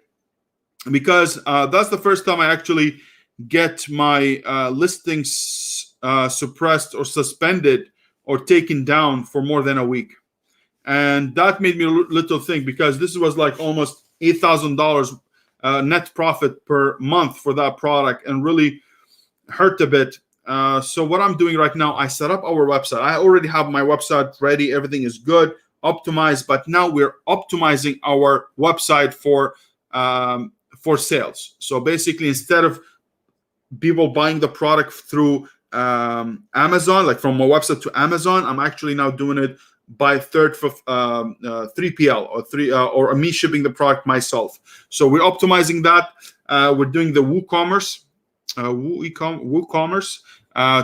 because that's the first time I actually get my listings suppressed or suspended or taken down for more than a week. And that made me a little think, because this was like almost $8,000 net profit per month for that product, and really hurt a bit. So what I'm doing right now, I set up our website. I already have my website ready. Everything is good, optimized. But now we're optimizing our website for sales. So basically, instead of people buying the product through Amazon, like from my website to Amazon, I'm actually now doing it by 3PL or me shipping the product myself. So we're optimizing that. We're doing the WooCommerce. WooCommerce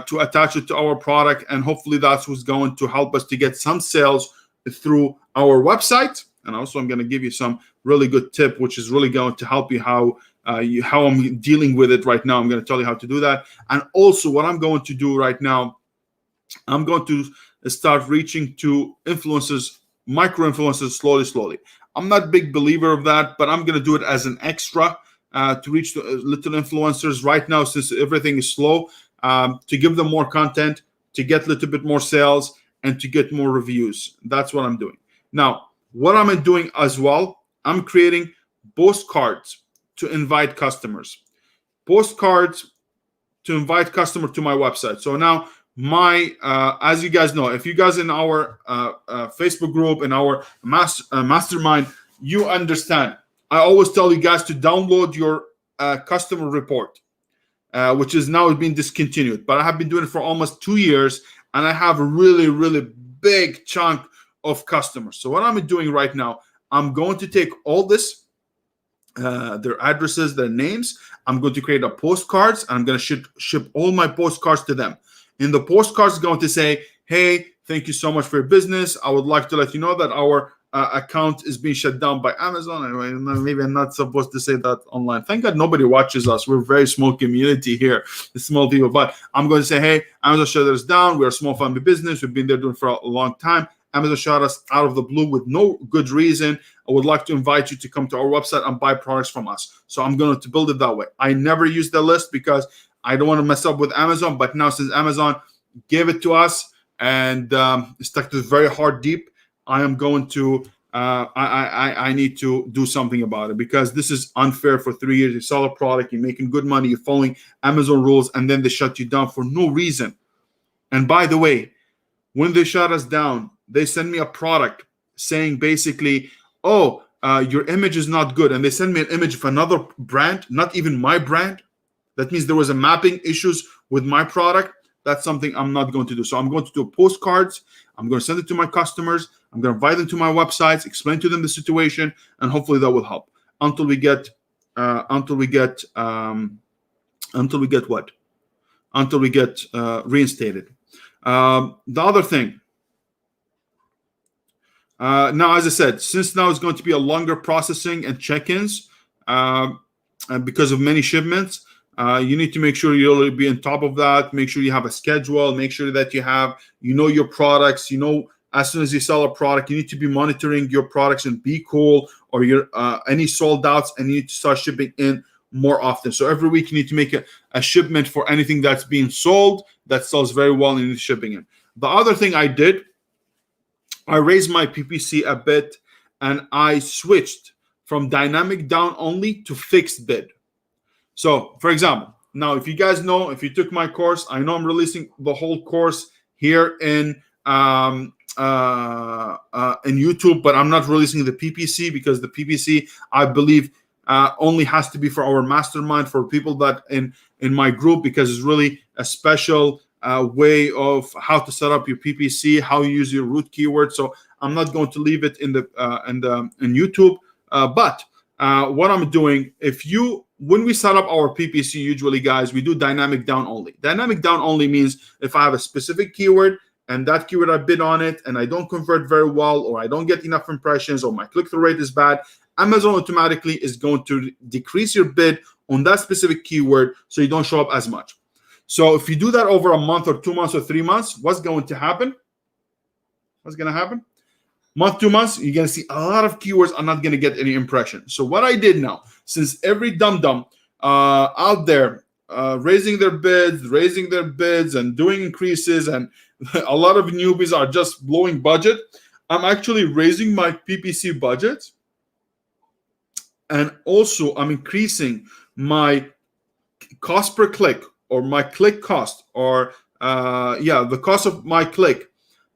to attach it to our product, and hopefully that's what's going to help us to get some sales through our website. And also, I'm going to give you some really good tip, which is really going to help you how I'm dealing with it right now. I'm going to tell you how to do that. And also, what I'm going to do right now, I'm going to start reaching to influencers, micro influencers, slowly. I'm not a big believer of that, but I'm going to do it as an extra to reach the little influencers right now, since everything is slow, to give them more content, to get a little bit more sales, and to get more reviews. That's what I'm doing. Now, what I'm doing as well, I'm creating postcards to invite customers. Postcards to invite customers to my website. So now as you guys know, if you guys in our Facebook group, in our mastermind, you understand. I always tell you guys to download your customer report, which is now being discontinued. But I have been doing it for almost 2 years, and I have a really, really big chunk of customers. So what I'm doing right now, I'm going to take all this, their addresses, their names. I'm going to create a postcards, and I'm going to ship all my postcards to them. In the postcards, it's going to say, hey, thank you so much for your business. I would like to let you know that our account is being shut down by Amazon. Anyway, maybe I'm not supposed to say that online. Thank God nobody watches us. We're a very small community here, small people. But I'm going to say, hey, Amazon shut us down. We're a small family business. We've been there doing for a long time. Amazon shut us out of the blue with no good reason. I would like to invite you to come to our website and buy products from us. So I'm going to build it that way. I never use the list because I don't want to mess up with Amazon. But now, since Amazon gave it to us and stuck to very hard deep, I am going to I need to do something about it, because this is unfair. For 3 years you sell a product, you're making good money, you're following Amazon rules, and then they shut you down for no reason. And by the way, when they shut us down, they send me a product saying basically, oh, your image is not good, and they send me an image of another brand, not even my brand. That means there was a mapping issues with my product. That's something I'm not going to do. So I'm going to do postcards. I'm going to send it to my customers. I'm going to invite them to my websites, explain to them the situation, and hopefully that will help until we get reinstated. The other thing. Now, as I said, since now it's going to be a longer processing and check-ins because of many shipments, you need to make sure you'll be on top of that. Make sure you have a schedule. Make sure that you know your products. As soon as you sell a product, you need to be monitoring your products and be cool, or your any sold outs, and you need to start shipping in more often. So every week you need to make a shipment for anything that's being sold that sells very well, and you need shipping in. The other thing I did, I raised my PPC a bit, and I switched from dynamic down only to fixed bid. So, for example, now if you guys know, if you took my course, I know I'm releasing the whole course here in YouTube, but I'm not releasing the PPC because the PPC, I believe, only has to be for our mastermind, for people that in my group, because it's really a special way of how to set up your PPC, how you use your root keyword. So I'm not going to leave it in YouTube. But what I'm doing, when we set up our PPC, usually, guys, we do dynamic down only. Dynamic down only means if I have a specific keyword and that keyword I bid on it and I don't convert very well, or I don't get enough impressions, or my click-through rate is bad, Amazon automatically is going to decrease your bid on that specific keyword so you don't show up as much. So if you do that over a month or 2 months or 3 months, what's going to happen? What's going to happen? Month, 2 months, you're going to see a lot of keywords are not going to get any impression. So what I did now, since every dum-dum out there raising their bids and doing increases, and a lot of newbies are just blowing budget, I'm actually raising my PPC budget. And also I'm increasing my cost per click, or my click cost, or the cost of my click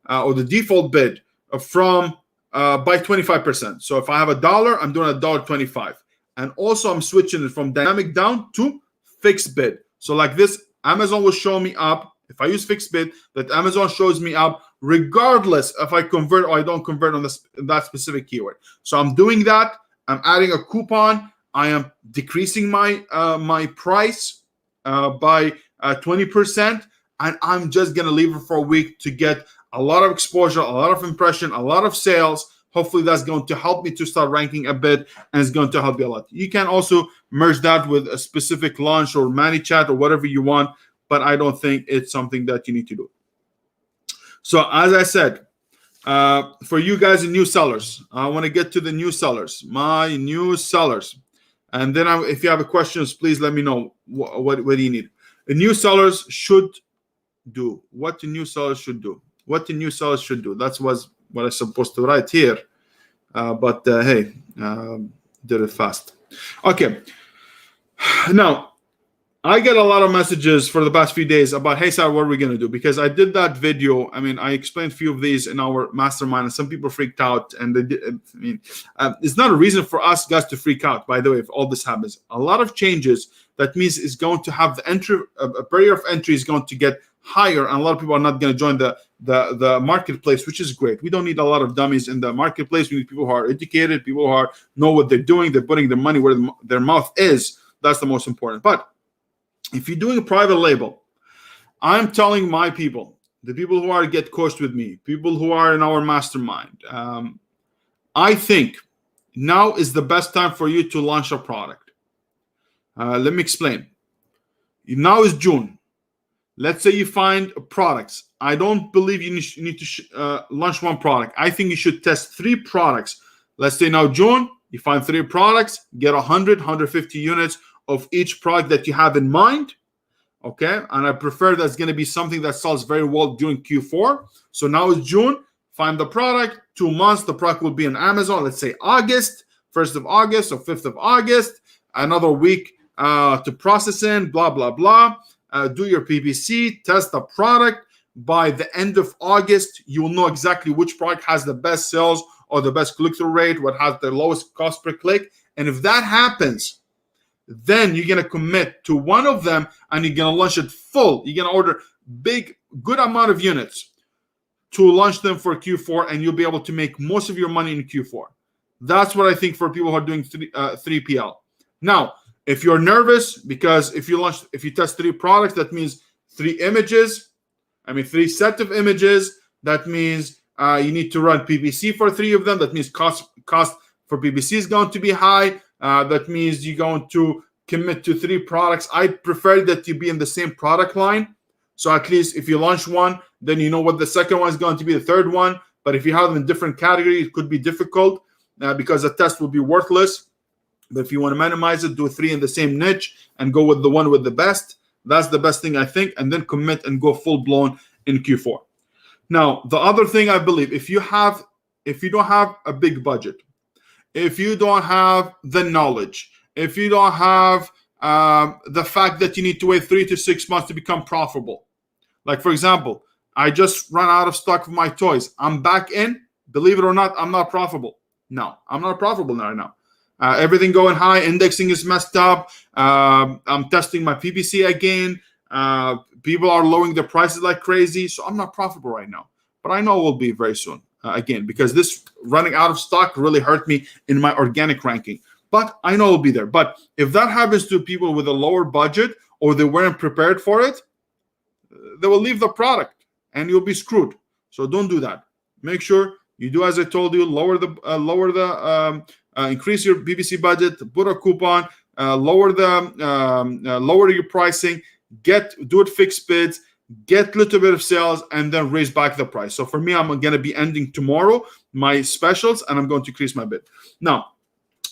or the default bid from by 25%. So if I have $1, I'm doing $1.25. And also I'm switching it from dynamic down to fixed bid. So like this, Amazon will show me up. If I use fixed bid, that Amazon shows me up regardless if I convert or I don't convert on that specific keyword. So I'm doing that. I'm adding a coupon. I am decreasing my my price by 20%, and I'm just gonna leave it for a week to get a lot of exposure, a lot of impression, a lot of sales. Hopefully that's going to help me to start ranking a bit, and it's going to help you a lot. You can also merge that with a specific launch or ManyChat or whatever you want, but I don't think it's something that you need to do. So as I said, for you guys and new sellers, I want to get to the new sellers, my new sellers. And then if you have questions, please let me know what do you need. The new sellers should do. What the new sellers should do. What the new sellers should do. That's what I'm supposed to write here. But hey, did it fast. Okay. Now, I get a lot of messages for the past few days about, hey, Sal, what are we going to do? Because I did that video. I mean, I explained a few of these in our mastermind, and some people freaked out. And it's not a reason for us guys to freak out, by the way, if all this happens. A lot of changes, that means it's going to have the entry, a barrier of entry is going to get higher, and a lot of people are not going to join the marketplace, which is great. We don't need a lot of dummies in the marketplace. We need people who are educated, people who know what they're doing. They're putting their money where their mouth is. That's the most important. But if you're doing a private label, I'm telling my people, the people who are get coached with me, people who are in our mastermind, I think now is the best time for you to launch a product. Let me explain. Now is June. Let's say you find products. I don't believe you need to launch one product. I think you should test 3 products. Let's say now June, you find 3 products, get 100, 150 units of each product that you have in mind, okay? And I prefer that's going to be something that sells very well during Q4. So now it's June, find the product, 2 months, the product will be on Amazon, let's say August, 1st of August or 5th of August, another week to process in, blah, blah, blah. Do your PPC, test the product. By the end of August, you will know exactly which product has the best sales or the best click-through rate, what has the lowest cost per click. And if that happens, then you're going to commit to one of them and you're going to launch it full. You're going to order good amount of units to launch them for Q4, and you'll be able to make most of your money in Q4. That's what I think for people who are doing 3PL. Now, if you're nervous, because if you test 3 products, that means 3 sets of images. That means you need to run PPC for 3 of them. That means cost for PPC is going to be high. That means you're going to commit to 3 products. I prefer that you be in the same product line. So at least if you launch one, then you know what the second one is going to be, the third one. But if you have them in different categories, it could be difficult because the test will be worthless. But if you want to minimize it, do 3 in the same niche and go with the one with the best. That's the best thing, I think. And then commit and go full blown in Q4. Now, the other thing I believe, if you don't have a big budget, if you don't have the knowledge, if you don't have the fact that you need to wait 3 to 6 months to become profitable. Like, for example, I just ran out of stock of my toys. I'm back in. Believe it or not, I'm not profitable. No, I'm not profitable right now. Everything going high. Indexing is messed up. I'm testing my PPC again. People are lowering the prices like crazy. So I'm not profitable right now. But I know it will be very soon. Again, because this running out of stock really hurt me in my organic ranking. But I know it'll be there. But if that happens to people with a lower budget or they weren't prepared for it, they will leave the product and you'll be screwed. So don't do that. Make sure you do as I told you. Increase your PPC budget. Put a coupon. Lower your pricing. Do it fixed bids. Get a little bit of sales and then raise back the price. So for me, I'm going to be ending tomorrow my specials and I'm going to increase my bid. Now,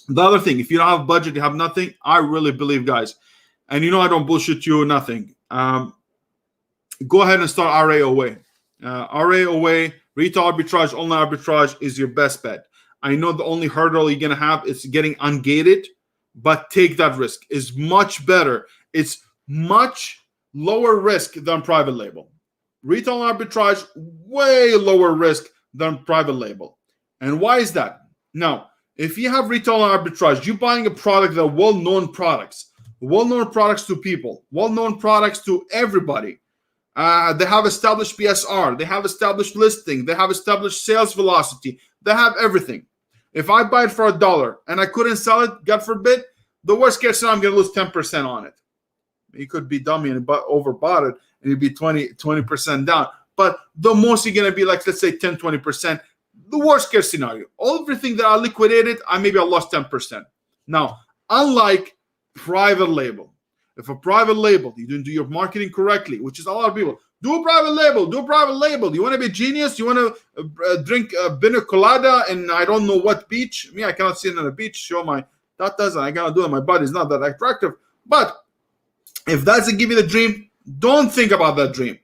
the other thing, if you don't have a budget, you have nothing, I really believe, guys, and I don't bullshit you, nothing. Go ahead and start RAOA. RAOA, retail arbitrage, online arbitrage is your best bet. I know the only hurdle you're going to have is getting ungated, but take that risk. It's much better. It's much lower risk than private label. Retail arbitrage, way lower risk than private label. And why is that? Now, if you have retail arbitrage, you're buying a product that are well-known products to people, well-known products to everybody. They have established PSR, they have established listing, they have established sales velocity, they have everything. If I buy it for $1 and I couldn't sell it, God forbid, the worst case scenario, I'm going to lose 10% on it. You could be dummy and overbought it and you'd be 20% down. But the most you're going to be like, let's say 10, 20%. The worst case scenario. Everything that I liquidated, I lost 10%. Now, unlike private label, if a private label, you didn't do your marketing correctly, which is a lot of people, do a private label. You want to be genius? You want to drink pina colada and I don't know what beach? Me, I cannot sit on a beach, show my tatas, and I cannot do it. My body's not that attractive. But if that doesn't give you the dream, don't think about that dream.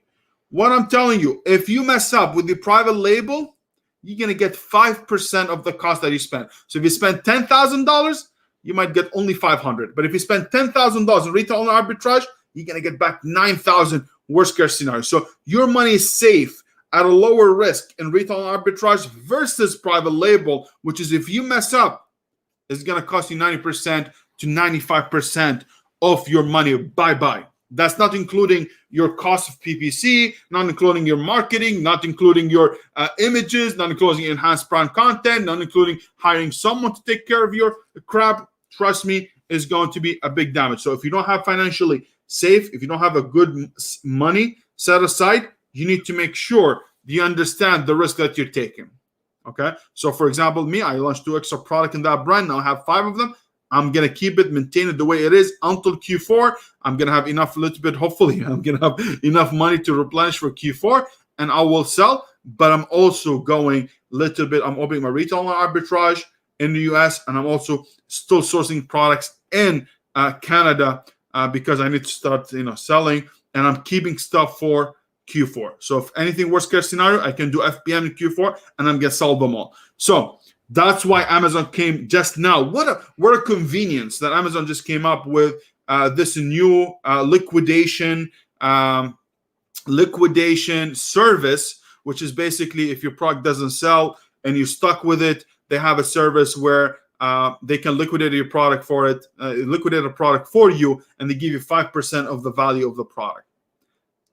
What I'm telling you, if you mess up with the private label, you're going to get 5% of the cost that you spent. So if you spend $10,000, you might get only $500. But if you spend $10,000 in retail and arbitrage, you're going to get back $9,000, worst case scenario. So your money is safe at a lower risk in retail and arbitrage versus private label, which is if you mess up, it's going to cost you 90% to 95% of your money. Bye-bye. That's not including your cost of PPC, not including your marketing, not including your images, not including enhanced brand content, not including hiring someone to take care of your crap. Trust me, is going to be a big damage. So if you don't have financially safe, if you don't have a good money set aside, you need to make sure you understand the risk that you're taking. Okay. So for example, me, I launched 2 extra product in that brand. Now I have 5 of them. I'm going to keep it, maintain it the way it is until Q4. I'm going to have enough, hopefully, I'm going to have enough money to replenish for Q4 and I will sell. But I'm also going I'm opening my retail arbitrage in the US and I'm also still sourcing products in Canada because I need to start, selling, and I'm keeping stuff for Q4. So if anything worst case scenario, I can do FBM in Q4 and I'm going to sell them all. So that's why Amazon came just now. What a convenience that Amazon just came up with this new liquidation service, which is basically if your product doesn't sell and you're stuck with it, they have a service where they can liquidate your product liquidate a product for you, and they give you 5% of the value of the product.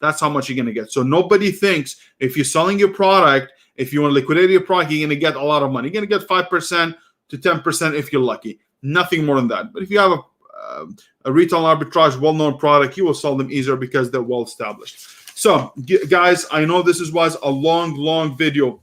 That's how much you're going to get. So nobody thinks if you're selling your product, if you want to liquidate your product, you're going to get a lot of money. You're going to get 5% to 10% if you're lucky. Nothing more than that. But if you have a retail arbitrage, well-known product, you will sell them easier because they're well-established. So, guys, I know this was a long video,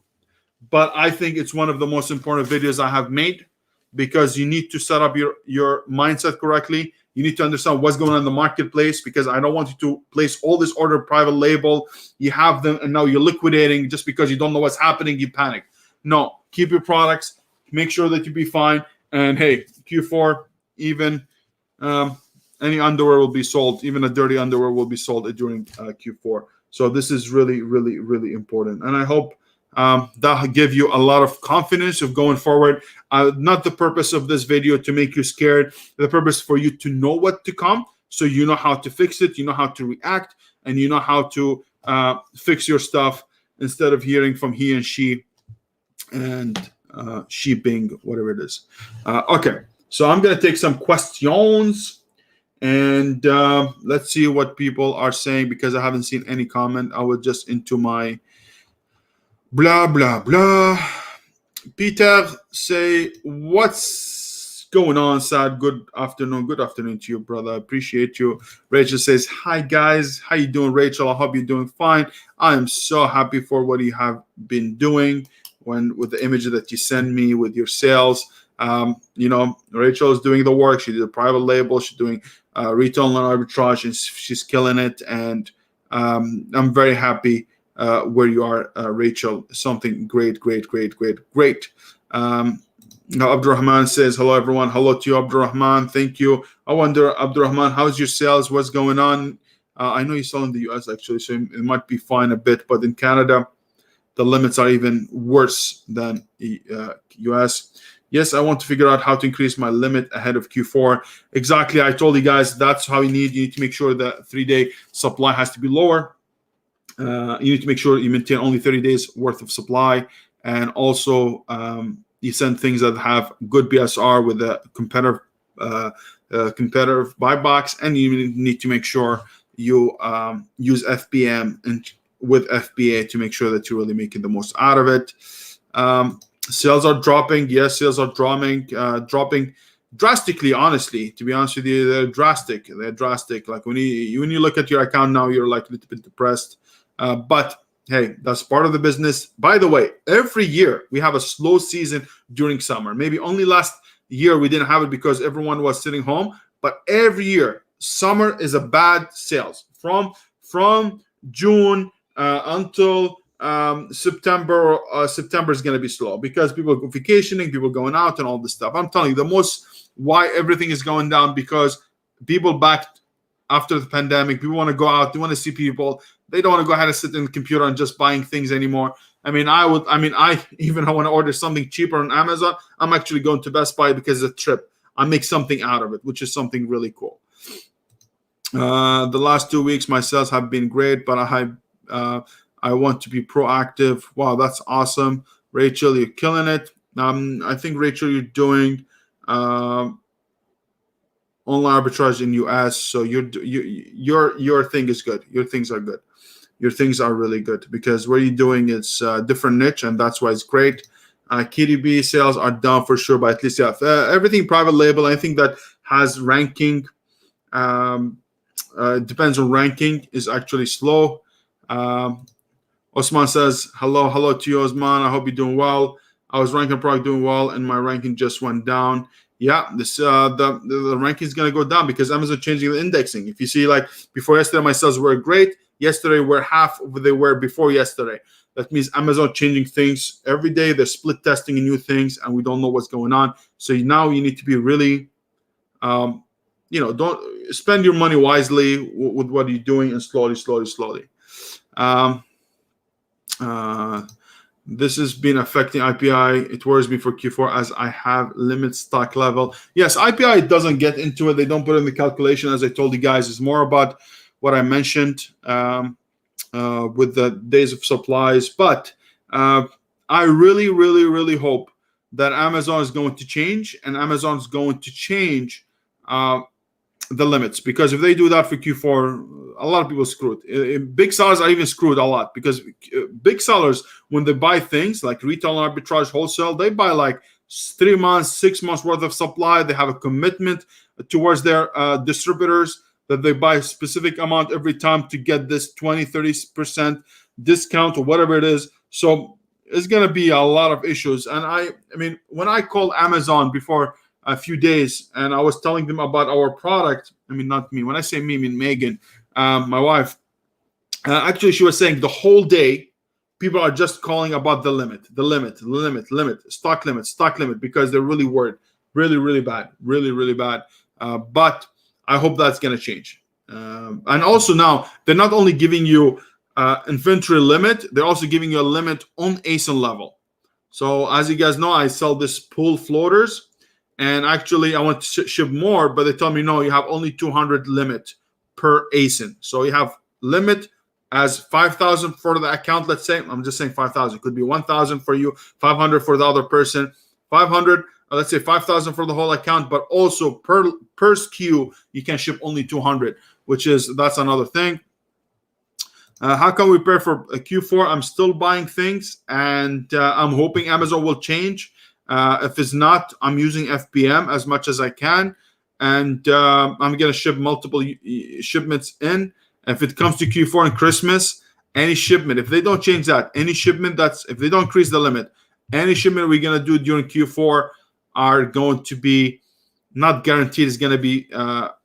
but I think it's one of the most important videos I have made because you need to set up your mindset correctly. You need to understand what's going on in the marketplace because I don't want you to place all this order private label. You have them and now you're liquidating just because you don't know what's happening. You panic. No, keep your products. Make sure that you be fine. And hey, Q4, even any underwear will be sold. Even a dirty underwear will be sold during Q4. So this is really important. And I hope That'll give you a lot of confidence of going forward. Not the purpose of this video to make you scared. The purpose for you to know what to come, so you know how to fix it, you know how to react, and you know how to fix your stuff instead of hearing from he and she and she being whatever it is. Okay, so I'm going to take some questions. And let's see what people are saying, because I haven't seen any comment. I was just into my blah, blah, blah. Peter say, what's going on, Sad? Good afternoon. Good afternoon to you, brother. I appreciate you. Rachel says, hi, guys. How you doing, Rachel? I hope you're doing fine. I am so happy for what you have been doing with the image that you send me with your sales. Rachel is doing the work. She did a private label. She's doing retail and arbitrage, and she's killing it. And I'm very happy where you are, Rachel. Something great. Abdurrahman says, hello, everyone. Hello to you, Abdurrahman. Thank you. I wonder, Abdurrahman, how's your sales? What's going on? I know you sell in the US, actually, so it might be fine a bit. But in Canada, the limits are even worse than US. Yes, I want to figure out how to increase my limit ahead of Q4. Exactly. I told you guys that's how you need to make sure that 3-day supply has to be lower. You need to make sure you maintain only 30 days worth of supply. And also you send things that have good BSR with a competitive buy box. And you need to make sure you use FBM and with FBA to make sure that you're really making the most out of it. Sales are dropping. Yes, sales are dropping drastically. Honestly, to be honest with you, they're drastic. Like when you look at your account now, you're like a little bit depressed. But hey, that's part of the business. By the way, every year we have a slow season during summer. Maybe only last year we didn't have it because everyone was sitting home. But every year, summer is a bad sales from June until September. September is going to be slow because people are vacationing, people going out, and all this stuff. I'm telling you, why everything is going down, because people back after the pandemic, people want to go out, they want to see people. They don't want to go ahead and sit in the computer and just buying things anymore. I even want to order something cheaper on Amazon. I'm actually going to Best Buy because it's a trip. I make something out of it, which is something really cool. The last 2 weeks, my sales have been great, but I want to be proactive. Wow, that's awesome. Rachel, you're killing it. I think, Rachel, you're doing online arbitrage in US, so your thing is good. Your things are good. Your things are really good because what you're doing is a different niche, and that's why it's great. KDB sales are down for sure, but at least everything private label, I think that has ranking. Depends on ranking, is actually slow. Osman says, hello to you, Osman. I hope you're doing well. I was ranking product doing well, and my ranking just went down. Yeah, the ranking is going to go down because Amazon changing the indexing. If you see, like before yesterday, my sales were great. Yesterday were half of what they were before yesterday. That means Amazon changing things every day. They're split testing new things, and we don't know what's going on. So now you need to be really, don't spend your money wisely with what you're doing, and slowly. This has been affecting IPI. It worries me for Q4 as I have limit stock level. Yes, IPI doesn't get into it. They don't put it in the calculation, as I told you guys. It's more about what I mentioned with the days of supplies. But I really hope that Amazon is going to change, and Amazon is going to change the limits, because if they do that for Q4, a lot of people screwed. Big sellers are even screwed a lot, because big sellers, when they buy things like retail, arbitrage, wholesale, they buy like 3 months, 6 months worth of supply. They have a commitment towards their distributors that they buy a specific amount every time to get this 20-30% discount or whatever it is. So it's going to be a lot of issues. And I mean, when I called Amazon before a few days and I was telling them about our product, I mean, not me. When I say me, I mean Megan, my wife. Actually, she was saying the whole day, people are just calling about the limit, stock limit, because they're really worried, really bad. But I hope that's going to change. And also now, they're not only giving you inventory limit. They're also giving you a limit on ASIN level. So as you guys know, I sell this pool floaters, and actually I want to ship more, but they tell me no, you have only 200 limit per ASIN. So you have limit as 5,000 for the account. Let's say I'm just saying 5,000. It could be 1,000 for you, 500 for the other person, 500. Let's say 5,000 for the whole account, but also per SKU you can ship only 200, that's another thing. How can we prepare for Q4? I'm still buying things, and I'm hoping Amazon will change. If it's not, I'm using FBM as much as I can, and I'm going to ship multiple shipments in. If it comes to Q4 and Christmas, any shipment, if they don't change that, any shipment if they don't increase the limit, any shipment we're going to do during Q4 are going to be not guaranteed is going to be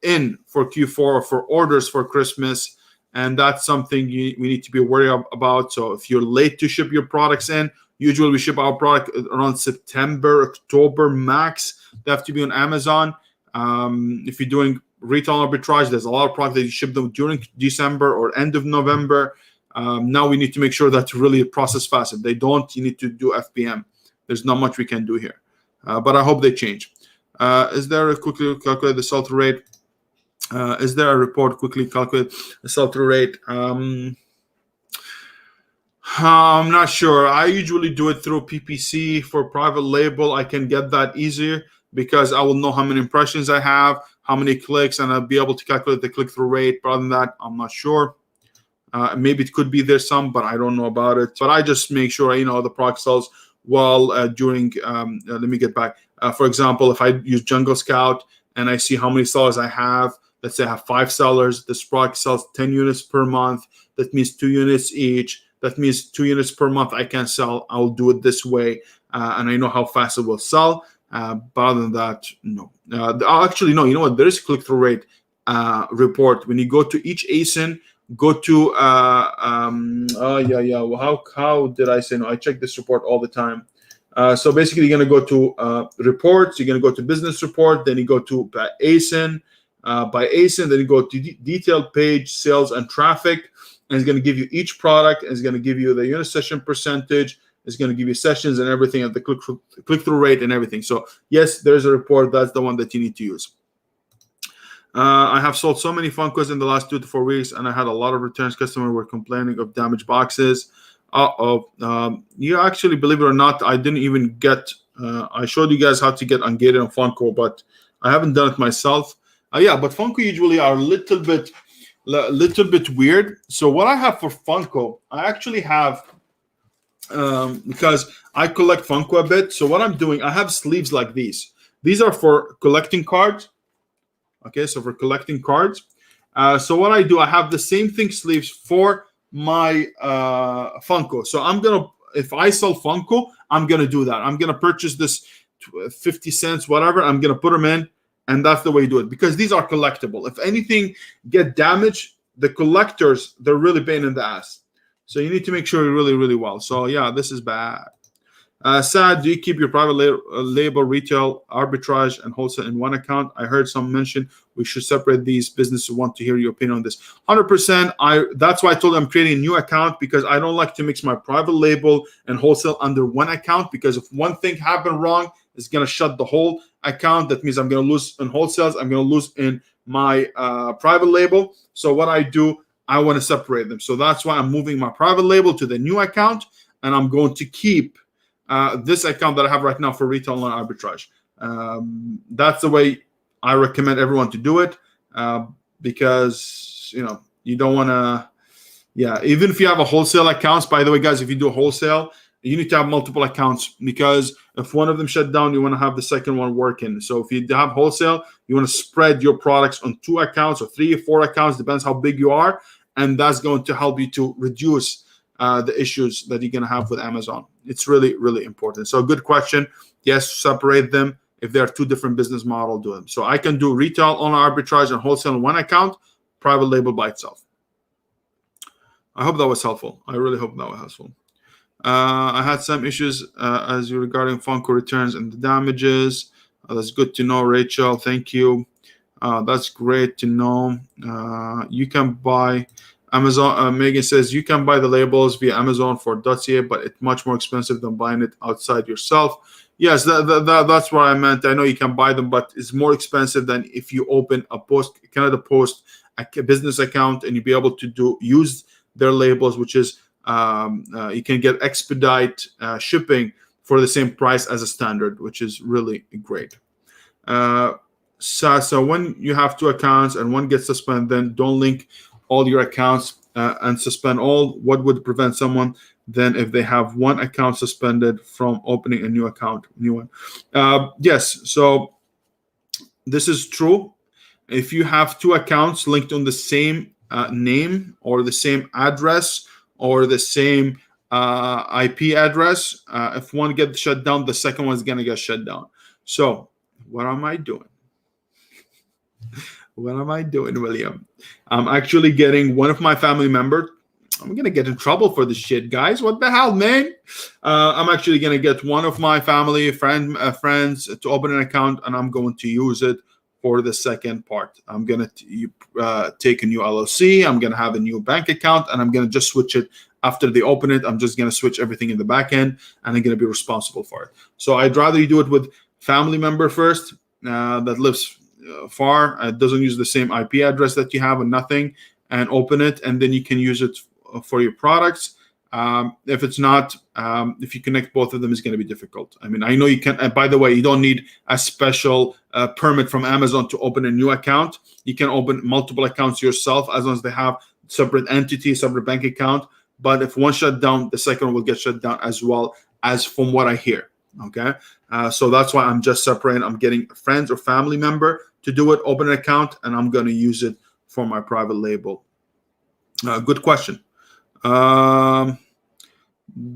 in for Q4 or for orders for Christmas. And that's something we need to be worried about. So if you're late to ship your products in, usually we ship our product around September, October max. They have to be on Amazon. If you're doing retail arbitrage, there's a lot of product that you ship them during December or end of November. Now we need to make sure that really process fast. If they don't, you need to do FBM. There's not much we can do here. But I hope they change. Is there a quickly calculate the sell-through rate? Is there a report quickly calculate the sell-through rate? I'm not sure. I usually do it through PPC for private label. I can get that easier because I will know how many impressions I have, how many clicks, and I'll be able to calculate the click-through rate. But other than that, I'm not sure. Maybe it could be there some, but I don't know about it. But I just make sure the product sells well during. Let me get back. For example, if I use Jungle Scout and I see how many sellers I have. Let's say I have 5 sellers. This product sells 10 units per month. That means 2 units each. That means 2 units per month I can sell. I'll do it this way, and I know how fast it will sell. But other than that, no. Actually, no. You know what? There is click-through rate report. When you go to each ASIN, go to Well, how did I say no? I check this report all the time. So basically, you're going to go to reports. You're going to go to business report. Then you go to ASIN. By ASIN, then you go to detailed page, sales, and traffic, and it's going to give you each product, and it's going to give you the unit session percentage, it's going to give you sessions and everything, and the click-through rate and everything. So yes, there's a report. That's the one that you need to use. I have sold so many Funkos in the last 2 to 4 weeks, and I had a lot of returns. Customers were complaining of damaged boxes. You actually, believe it or not, I didn't even get. I showed you guys how to get ungated on Funko, but I haven't done it myself. But Funko usually are a little bit weird. So what I have for Funko, I actually have because I collect Funko a bit. So what I'm doing, I have sleeves like these. These are for collecting cards. Okay, so for collecting cards. So what I do, I have the same thing sleeves for my Funko. So if I sell Funko, I'm gonna do that. I'm gonna purchase this 50 cents, whatever. I'm gonna put them in. And that's the way you do it, because these are collectible. If anything get damaged, the collectors, they're really pain in the ass. So you need to make sure you're really, really well. So yeah, this is bad. Sad, do you keep your private label, retail, arbitrage, and wholesale in one account? I heard some mention we should separate these businesses. Want to hear your opinion on this. 100%. That's why I told you I'm creating a new account, because I don't like to mix my private label and wholesale under one account, because if one thing happened wrong, it's going to shut the whole account. That means I'm going to lose in wholesales. I'm going to lose in my private label. So what I do, I want to separate them. So that's why I'm moving my private label to the new account, and I'm going to keep this account that I have right now for retail and arbitrage. That's the way I recommend everyone to do it, because you don't want to. Yeah, even if you have a wholesale accounts. By the way, guys, if you do wholesale, you need to have multiple accounts, because if one of them shut down, you want to have the second one working. So if you have wholesale, you want to spread your products on 2 accounts or 3 or 4 accounts, depends how big you are, and that's going to help you to reduce the issues that you're going to have with Amazon. It's really, really important. So good question. Yes, separate them. If there are 2 different business models, do them. So I can do retail on arbitrage and wholesale in one account, private label by itself. I hope that was helpful. I really hope that was helpful. I had some issues as regarding Funko returns and the damages. That's good to know, Rachel. Thank you. That's great to know. You can buy Amazon. Megan says you can buy the labels via Amazon for .ca, but it's much more expensive than buying it outside yourself. Yes, that's what I meant. I know you can buy them, but it's more expensive than if you open a Canada Post a business account and you be able to use their labels, which is you can get expedite shipping for the same price as a standard, which is really great. So when you have two accounts and one gets suspended, then don't link all your accounts and suspend all. What would prevent someone then if they have one account suspended from opening a new one? Yes, so this is true. If you have two accounts linked on the same name or the same address or the same IP address, if one gets shut down, the second one is going to get shut down. So what am I doing? What am I doing, William? I'm actually getting one of my family members. I'm going to get in trouble for this shit, guys. What the hell, man? I'm actually going to get one of my family friends to open an account, and I'm going to use it for the second part. I'm going to take a new LLC. I'm going to have a new bank account, and I'm going to just switch it after they open it. I'm just going to switch everything in the back end, and I'm going to be responsible for it. So I'd rather you do it with family member first that lives far, doesn't use the same IP address that you have and nothing, and open it, and then you can use it for your products. If it's not, if you connect both of them, it's going to be difficult. I mean, I know you can. By the way, you don't need a special permit from Amazon to open a new account. You can open multiple accounts yourself as long as they have separate entity, separate bank account. But if one shut down, the second one will get shut down as well, as from what I hear. Okay, so that's why I'm just separating. I'm getting friends or family member to do it, open an account, and I'm going to use it for my private label. Good question. Do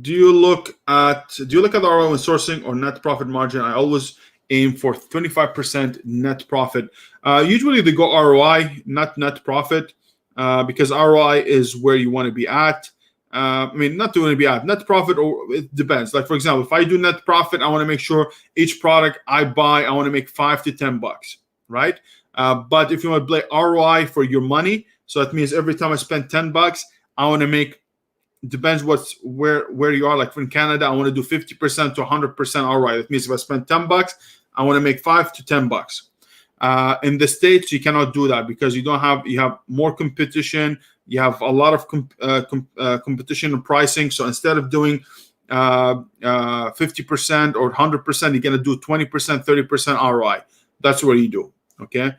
you look at the ROI when sourcing or net profit margin? I always aim for 25% net profit. Usually they go ROI, not net profit, because ROI is where you want to be at. I mean, not to want to be at net profit, or it depends. Like, for example, if I do net profit, I want to make sure each product I buy, I want to make $5 to $10, right? But if you want to play ROI for your money, so that means every time I spend $10, I want to make, depends where you are. Like in Canada, I want to do 50% to 100% ROI. That means if I spend $10, I want to make $5 to $10. In the States, you cannot do that because you have more competition. You have a lot of competition in pricing. So instead of doing 50% or 100%, you're going to do 20%, 30% ROI. That's what you do, okay,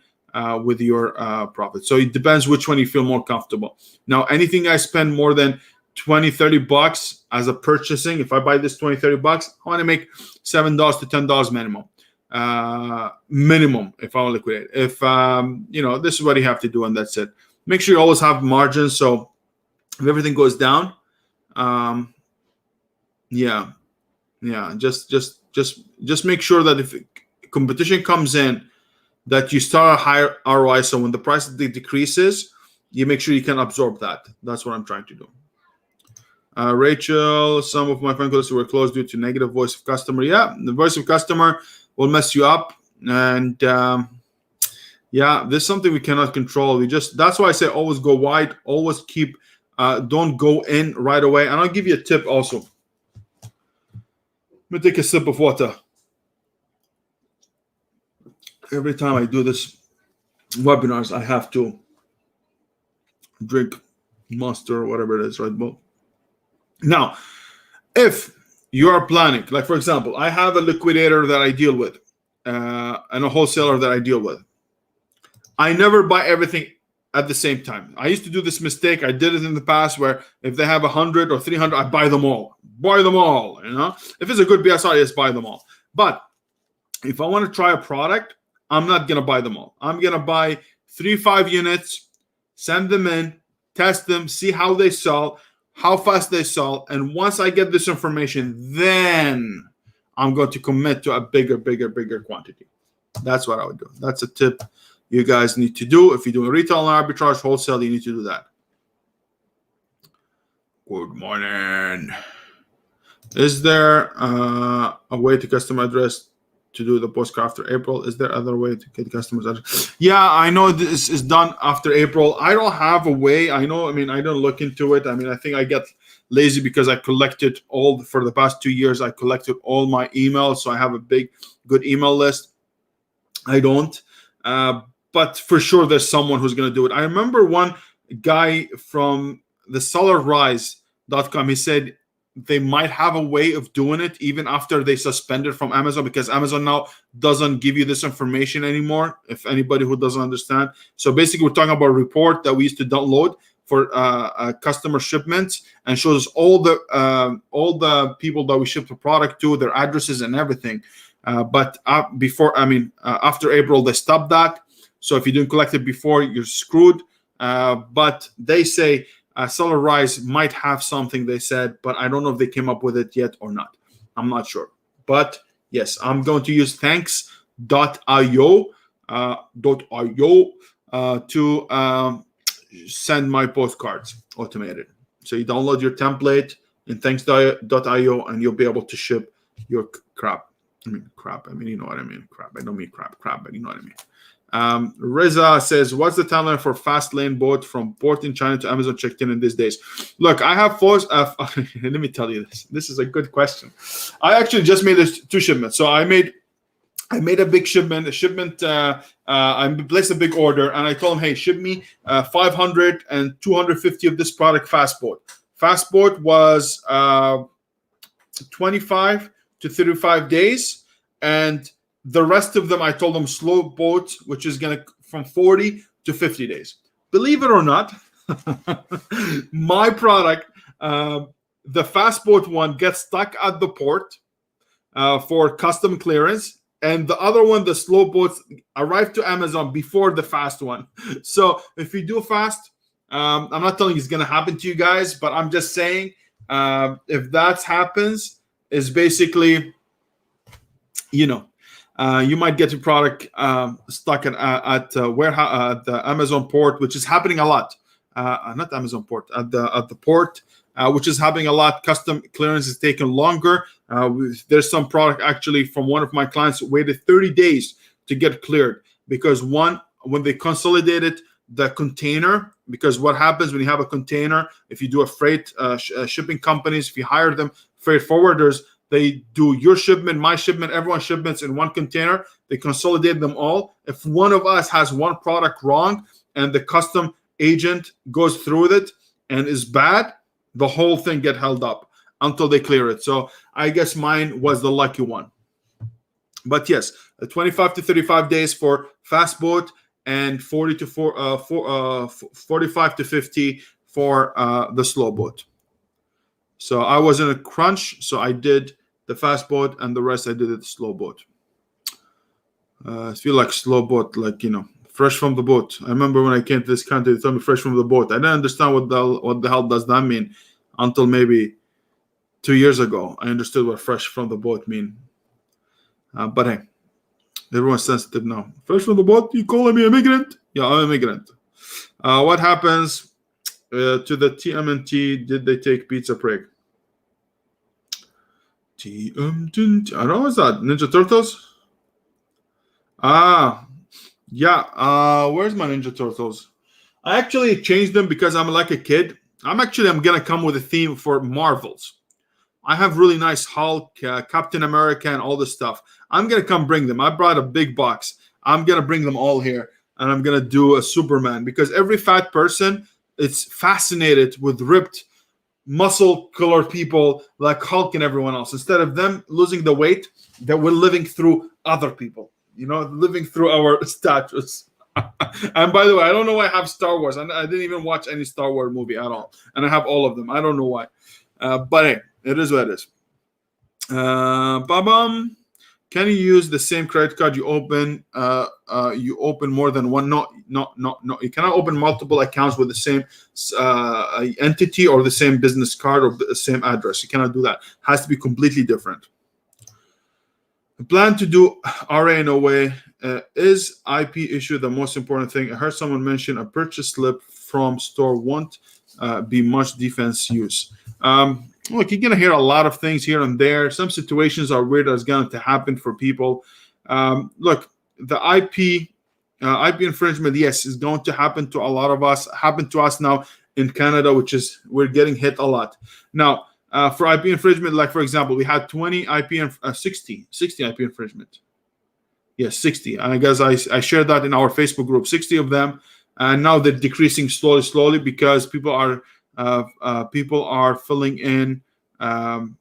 with your profit. So it depends which one you feel more comfortable. Now, anything I spend more than $20-$30 as a purchasing, if I buy this $20-$30, I want to make $7 to $10 minimum. Minimum if I want to liquidate. If this is what you have to do, and that's it. Make sure you always have margins. So if everything goes down, just make sure that if competition comes in, that you start a higher ROI. So when the price decreases, you make sure you can absorb that. That's what I'm trying to do. Rachel, some of my phone calls were closed due to negative voice of customer. Yeah, the voice of customer will mess you up, and there's something we cannot control. That's why I say always go wide, always keep, don't go in right away. And I'll give you a tip also. Let me take a sip of water. Every time I do this webinars, I have to drink Monster or whatever it is, right, Bo? Now, if you are planning, like for example, I have a liquidator that I deal with and a wholesaler that I deal with. I never buy everything at the same time. I used to do this mistake. I did it in the past where if they have 100 or 300, I buy them all. Buy them all, If it's a good BSR, just buy them all. But if I want to try a product, I'm not going to buy them all. I'm going to buy 3-5 units, send them in, test them, see how they sell, how fast they sell. And once I get this information, then I'm going to commit to a bigger quantity. That's what I would do. That's a tip you guys need to do. If you're doing retail and arbitrage, wholesale, you need to do that. Good morning. Is there a way to custom address to do the postcard after April. Is there other way to get customers? Yeah, I know this is done after April. I don't have a way. I don't look into it. I think I get lazy because I collected for the past 2 years. I collected all my emails, so I have a good email list. I don't, but for sure there's someone who's going to do it. I remember one guy from the SellerRise.com. He said they might have a way of doing it even after they suspended from Amazon, because Amazon now doesn't give you this information anymore, if anybody who doesn't understand. So basically we're talking about a report that we used to download for customer shipments, and shows all the people that we ship the product to, their addresses and everything. But after April, they stopped that. So if you didn't collect it before, you're screwed. But they say SellerRise might have something, they said, but I don't know if they came up with it yet or not. I'm not sure. But yes, I'm going to use thanks.io to send my postcards automated. So you download your template in thanks.io and you'll be able to ship your crap. You know what I mean. Crap. I don't mean crap, but you know what I mean. Reza says, what's the timeline for fast lane boat from port in China to Amazon checked in these days? Look, I have let me tell you this. This is a good question. I actually just made 2 shipments. So I made a big shipment. I placed a big order, and I told him, hey, ship me 500 and 250 of this product fast boat. Fast boat was 25 to 35 days, and the rest of them I told them slow boat, which is going to from 40 to 50 days. Believe it or not, my product, the fast boat one, gets stuck at the port for custom clearance, and the other one, the slow boats, arrived to Amazon before the fast one. So if you do fast, I'm not telling you it's going to happen to you guys, but I'm just saying if that happens, is basically, you might get your product stuck at warehouse, the Amazon port, which is happening a lot. Not Amazon port, at the port, which is happening a lot. Custom clearance is taking longer. There's some product actually from one of my clients waited 30 days to get cleared because when they consolidated the container, because what happens when you have a container, if you do a freight shipping companies, if you hire them, freight forwarders, they do your shipment, my shipment, everyone's shipments in one container. They consolidate them all. If one of us has one product wrong and the custom agent goes through it and is bad, the whole thing get held up until they clear it. So I guess mine was the lucky one. But yes, 25 to 35 days for fast boat and 45 to 50 for the slow boat. So I was in a crunch, so I did the fast boat, and the rest I did it slow boat. I feel like slow boat, like, fresh from the boat. I remember when I came to this country, they told me fresh from the boat. I didn't understand what the hell does that mean until maybe 2 years ago. I understood what fresh from the boat mean. But hey, everyone's sensitive now. Fresh from the boat? You calling me immigrant? Yeah, I'm an immigrant. What happens to the TMNT? Did they take pizza break? I don't know, what's that? Ninja Turtles? Yeah. Where's my Ninja Turtles? I actually changed them because I'm like a kid. I'm gonna come with a theme for Marvels. I have really nice Hulk, Captain America, and all this stuff. I'm gonna come bring them. I brought a big box. I'm gonna bring them all here, and I'm gonna do a Superman, because every fat person is fascinated with ripped, muscle-colored people like Hulk and everyone else. Instead of them losing the weight that we're living through other people, living through our status. And by the way, I don't know why I have Star Wars. I didn't even watch any Star Wars movie at all, and I have all of them. I don't know why, but hey, it is what it is. Can you use the same credit card you open? You open more than one? No. You cannot open multiple accounts with the same entity or the same business card or the same address. You cannot do that. It has to be completely different. I plan to do RA in a way. Is IP issue the most important thing? I heard someone mention a purchase slip from store won't be much defense use. look, you're going to hear a lot of things here and there. Some situations are weird that's going to happen for people. Look, the IP infringement, yes, is going to happen to a lot of us. Happened to us now in Canada, which is we're getting hit a lot. Now, for IP infringement, like for example, we had 20 60 IP infringement. Yes, 60. I guess I shared that in our Facebook group, 60 of them. And now they're decreasing slowly because people are filling in the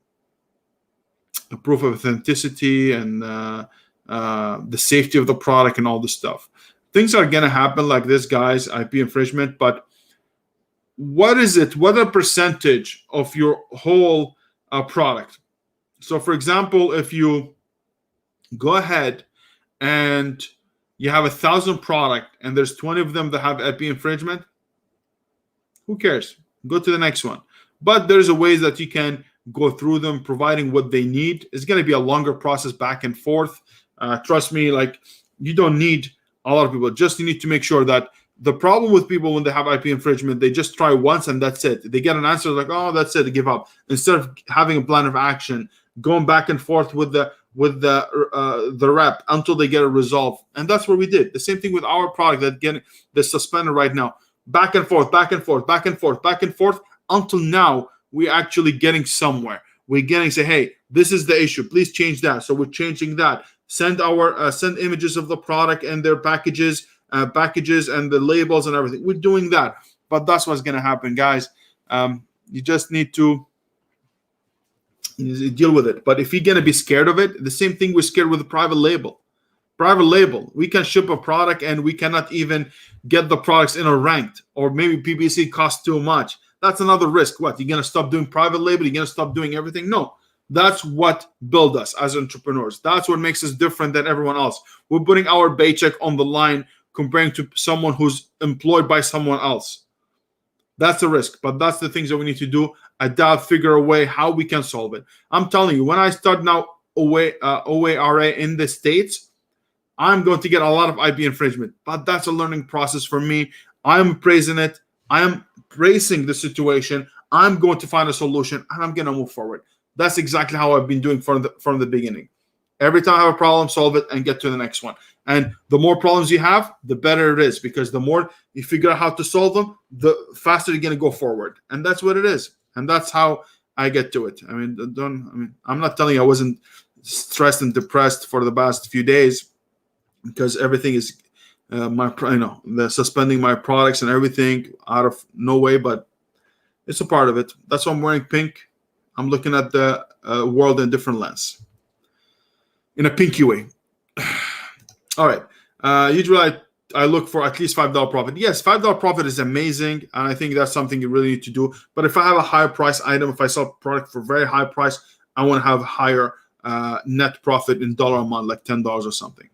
proof of authenticity and the safety of the product and all this stuff. Things are going to happen like this, guys, IP infringement. But what is it? What a percentage of your whole product? So, for example, if you go ahead and you have 1,000 product and there's 20 of them that have IP infringement, who cares? Go to the next one. But there's a ways that you can go through them, providing what they need. It's going to be a longer process back and forth. Trust me, like, you don't need a lot of people. Just you need to make sure that the problem with people when they have IP infringement, they just try once and that's it. They get an answer like, oh, that's it, they give up. Instead of having a plan of action, going back and forth with the rep until they get a resolve. And that's what we did. The same thing with our product that getting the suspended right now. Back and forth until now we're actually getting somewhere. We're getting say, hey, this is the issue. Please change that. So we're changing that. Send images of the product and their packages and the labels and everything. We're doing that. But that's what's going to happen, guys. You just need to deal with it. But if you're going to be scared of it, the same thing we're scared with the private label. Private label, we can ship a product and we cannot even get the products in a ranked, or maybe PPC costs too much. That's another risk. What, you're going to stop doing private label? You're going to stop doing everything? No. That's what builds us as entrepreneurs. That's what makes us different than everyone else. We're putting our paycheck on the line comparing to someone who's employed by someone else. That's the risk, but that's the things that we need to do. Adapt, figure a way how we can solve it. I'm telling you, when I start now OARA in the States, I'm going to get a lot of IP infringement, but that's a learning process for me. I'm praising it. I am bracing the situation. I'm going to find a solution, and I'm going to move forward. That's exactly how I've been doing from the beginning. Every time I have a problem, solve it and get to the next one. And the more problems you have, the better it is, because the more you figure out how to solve them, the faster you're going to go forward. And that's what it is. And that's how I get to it. I'm not telling you I wasn't stressed and depressed for the past few days, because everything is the suspending my products and everything out of no way, but it's a part of it. That's why I'm wearing pink. I'm looking at the world in a different lens, in a pinky way. All right. Usually I look for at least $5 profit. Yes, $5 profit is amazing, and I think that's something you really need to do. But if I have a higher price item, if I sell a product for very high price, I want to have higher net profit in dollar amount, like $10 or something.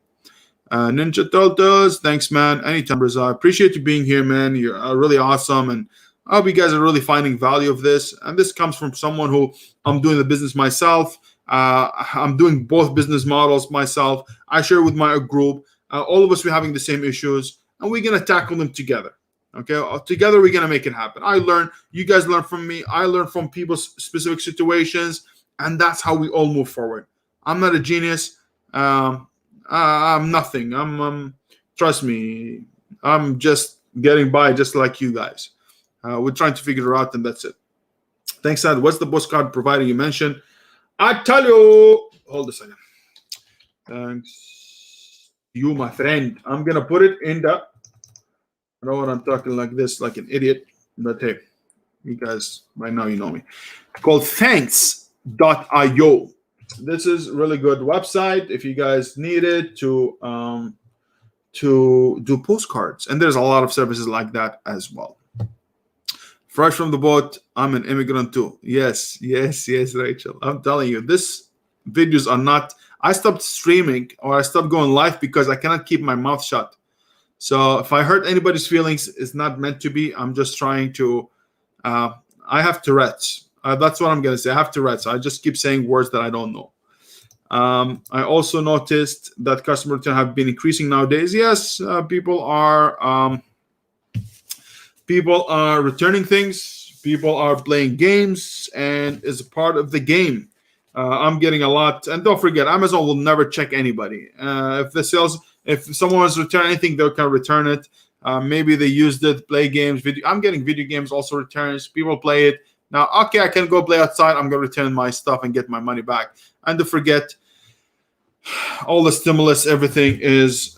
Ninja Turtles, thanks, man. Anytime, Reza. I appreciate you being here, man. You're really awesome, and I hope you guys are really finding value of this. And this comes from someone who I'm doing the business myself. I'm doing both business models myself. I share with my group. All of us, we're having the same issues, and we're going to tackle them together. Okay? Together, we're going to make it happen. I learn. You guys learn from me. I learn from people's specific situations, and that's how we all move forward. I'm not a genius. I'm nothing. Trust me, I'm just getting by just like you guys. We're trying to figure it out, and that's it. Thanks, Sad. What's the postcard provider you mentioned? I tell you. Hold a second. Thanks. You, my friend. I'm going to put it in the... I know what I'm talking like this, like an idiot. But hey, you guys, right now, you know me. Called thanks.io. This is a really good website if you guys need it to do postcards. And there's a lot of services like that as well. Fresh from the boat, I'm an immigrant too. Yes, Rachel. I'm telling you, this videos are not... I stopped streaming or I stopped going live because I cannot keep my mouth shut. So if I hurt anybody's feelings, it's not meant to be. I'm just trying to... I have Tourette's. That's what I'm going to say. I have Tourette's. I just keep saying words that I don't know. I also noticed that customer return have been increasing nowadays. Yes, people are returning things. People are playing games, and is a part of the game. I'm getting a lot, and don't forget, Amazon will never check anybody. If someone has returned anything, they can return it. Maybe they used it, play games. I'm getting video games also returns. People play it. Now, okay, I can go play outside. I'm going to return my stuff and get my money back. And don't forget, all the stimulus, everything is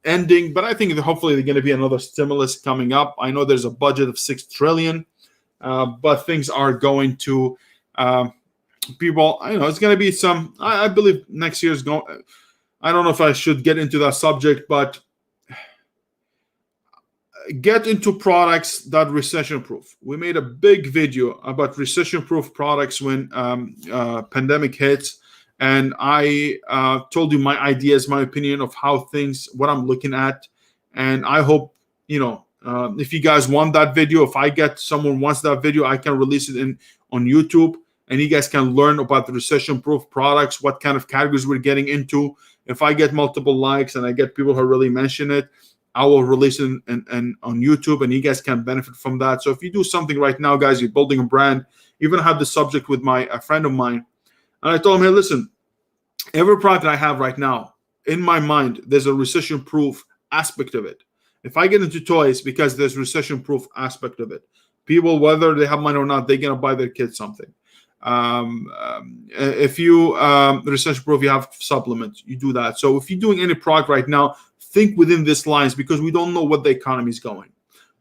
ending. But I think that hopefully there's going to be another stimulus coming up. I know there's a budget of $6 trillion, but things are going to people. It's going to be some. I believe next year's going. I don't know if I should get into that subject, but get into products that recession-proof. We made a big video about recession-proof products when pandemic hits, and I told you my ideas, my opinion of how things, what I'm looking at, and I hope if you guys want that video, if I get someone wants that video, I can release it on YouTube, and you guys can learn about the recession-proof products, what kind of categories we're getting into. If I get multiple likes and I get people who really mention it, I will release it on YouTube, and you guys can benefit from that. So if you do something right now, guys, you're building a brand. Even I had this subject with a friend of mine, and I told him, hey, listen, every product I have right now, in my mind, there's a recession-proof aspect of it. If I get into toys, because there's recession-proof aspect of it, people, whether they have money or not, they're going to buy their kids something. If you recession-proof, you have supplements, you do that. So if you're doing any product right now, think within these lines, because we don't know what the economy is going.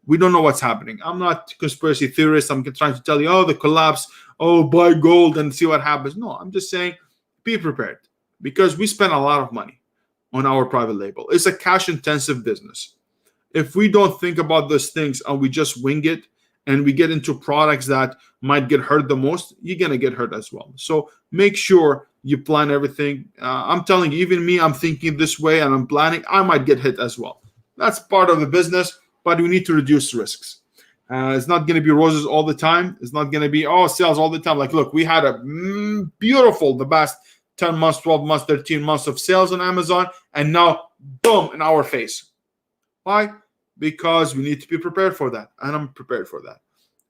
We don't know what's happening. I'm not a conspiracy theorist. I'm trying to tell you, the collapse, buy gold and see what happens. No, I'm just saying be prepared, because we spend a lot of money on our private label. It's a cash-intensive business. If we don't think about those things and we just wing it, and we get into products that might get hurt the most, you're going to get hurt as well. So make sure you plan everything. I'm telling you, even me, I'm thinking this way and I'm planning, I might get hit as well. That's part of the business, but we need to reduce risks. It's not going to be roses all the time. It's not going to be, sales all the time. Like, look, we had a beautiful, the best 10 months, 12 months, 13 months of sales on Amazon, and now, boom, in our face. Why? Because we need to be prepared for that, and I'm prepared for that.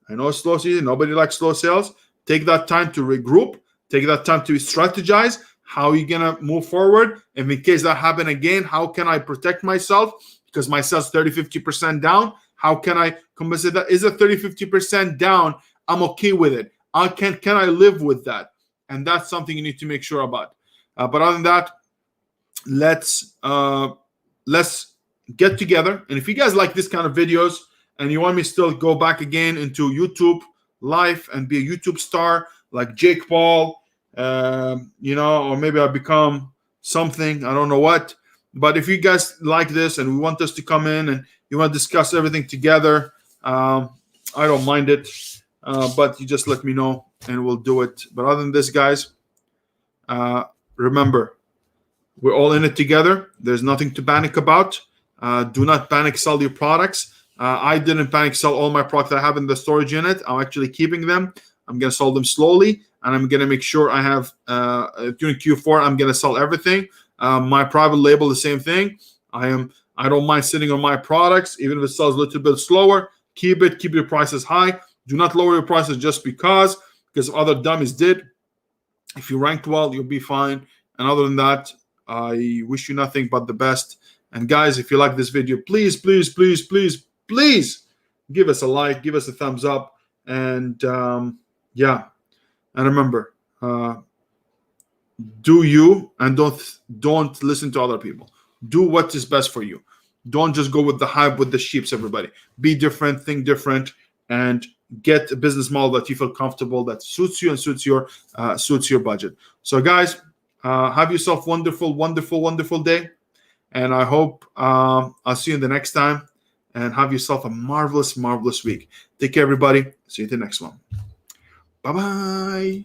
I know it's slow season. Nobody likes slow sales. Take that time to regroup. Take that time to strategize. How are you going to move forward? And in case that happen again, how can I protect myself? Because my sales 30, 50% down. How can I compensate that? Is it 30, 50% down? I'm okay with it. Can I live with that? And that's something you need to make sure about. But other than that, let's get together. And if you guys like this kind of videos and you want me still go back again into YouTube life and be a YouTube star like Jake Paul, or maybe I become something, I don't know what. But if you guys like this and we want us to come in and you want to discuss everything together, I don't mind it. But you just let me know and we'll do it. But other than this, guys, remember, we're all in it together. There's nothing to panic about. Do not panic sell your products. I didn't panic sell all my products that I have in the storage unit. I'm actually keeping them. I'm going to sell them slowly, and I'm going to make sure I have, during Q4, I'm going to sell everything. My private label, the same thing. I don't mind sitting on my products, even if it sells a little bit slower. Keep your prices high. Do not lower your prices just because other dummies did. If you ranked well, you'll be fine. And other than that, I wish you nothing but the best. And guys, if you like this video, please, please, please, please, please give us a like, give us a thumbs up. And and remember, do you, and don't listen to other people. Do what is best for you. Don't just go with the hype, with the sheeps, everybody. Be different, think different, and get a business model that you feel comfortable, that suits you and suits your budget. So guys, have yourself wonderful, wonderful, wonderful day. And I hope I'll see you in the next time. And have yourself a marvelous, marvelous week. Take care, everybody. See you in the next one. Bye-bye.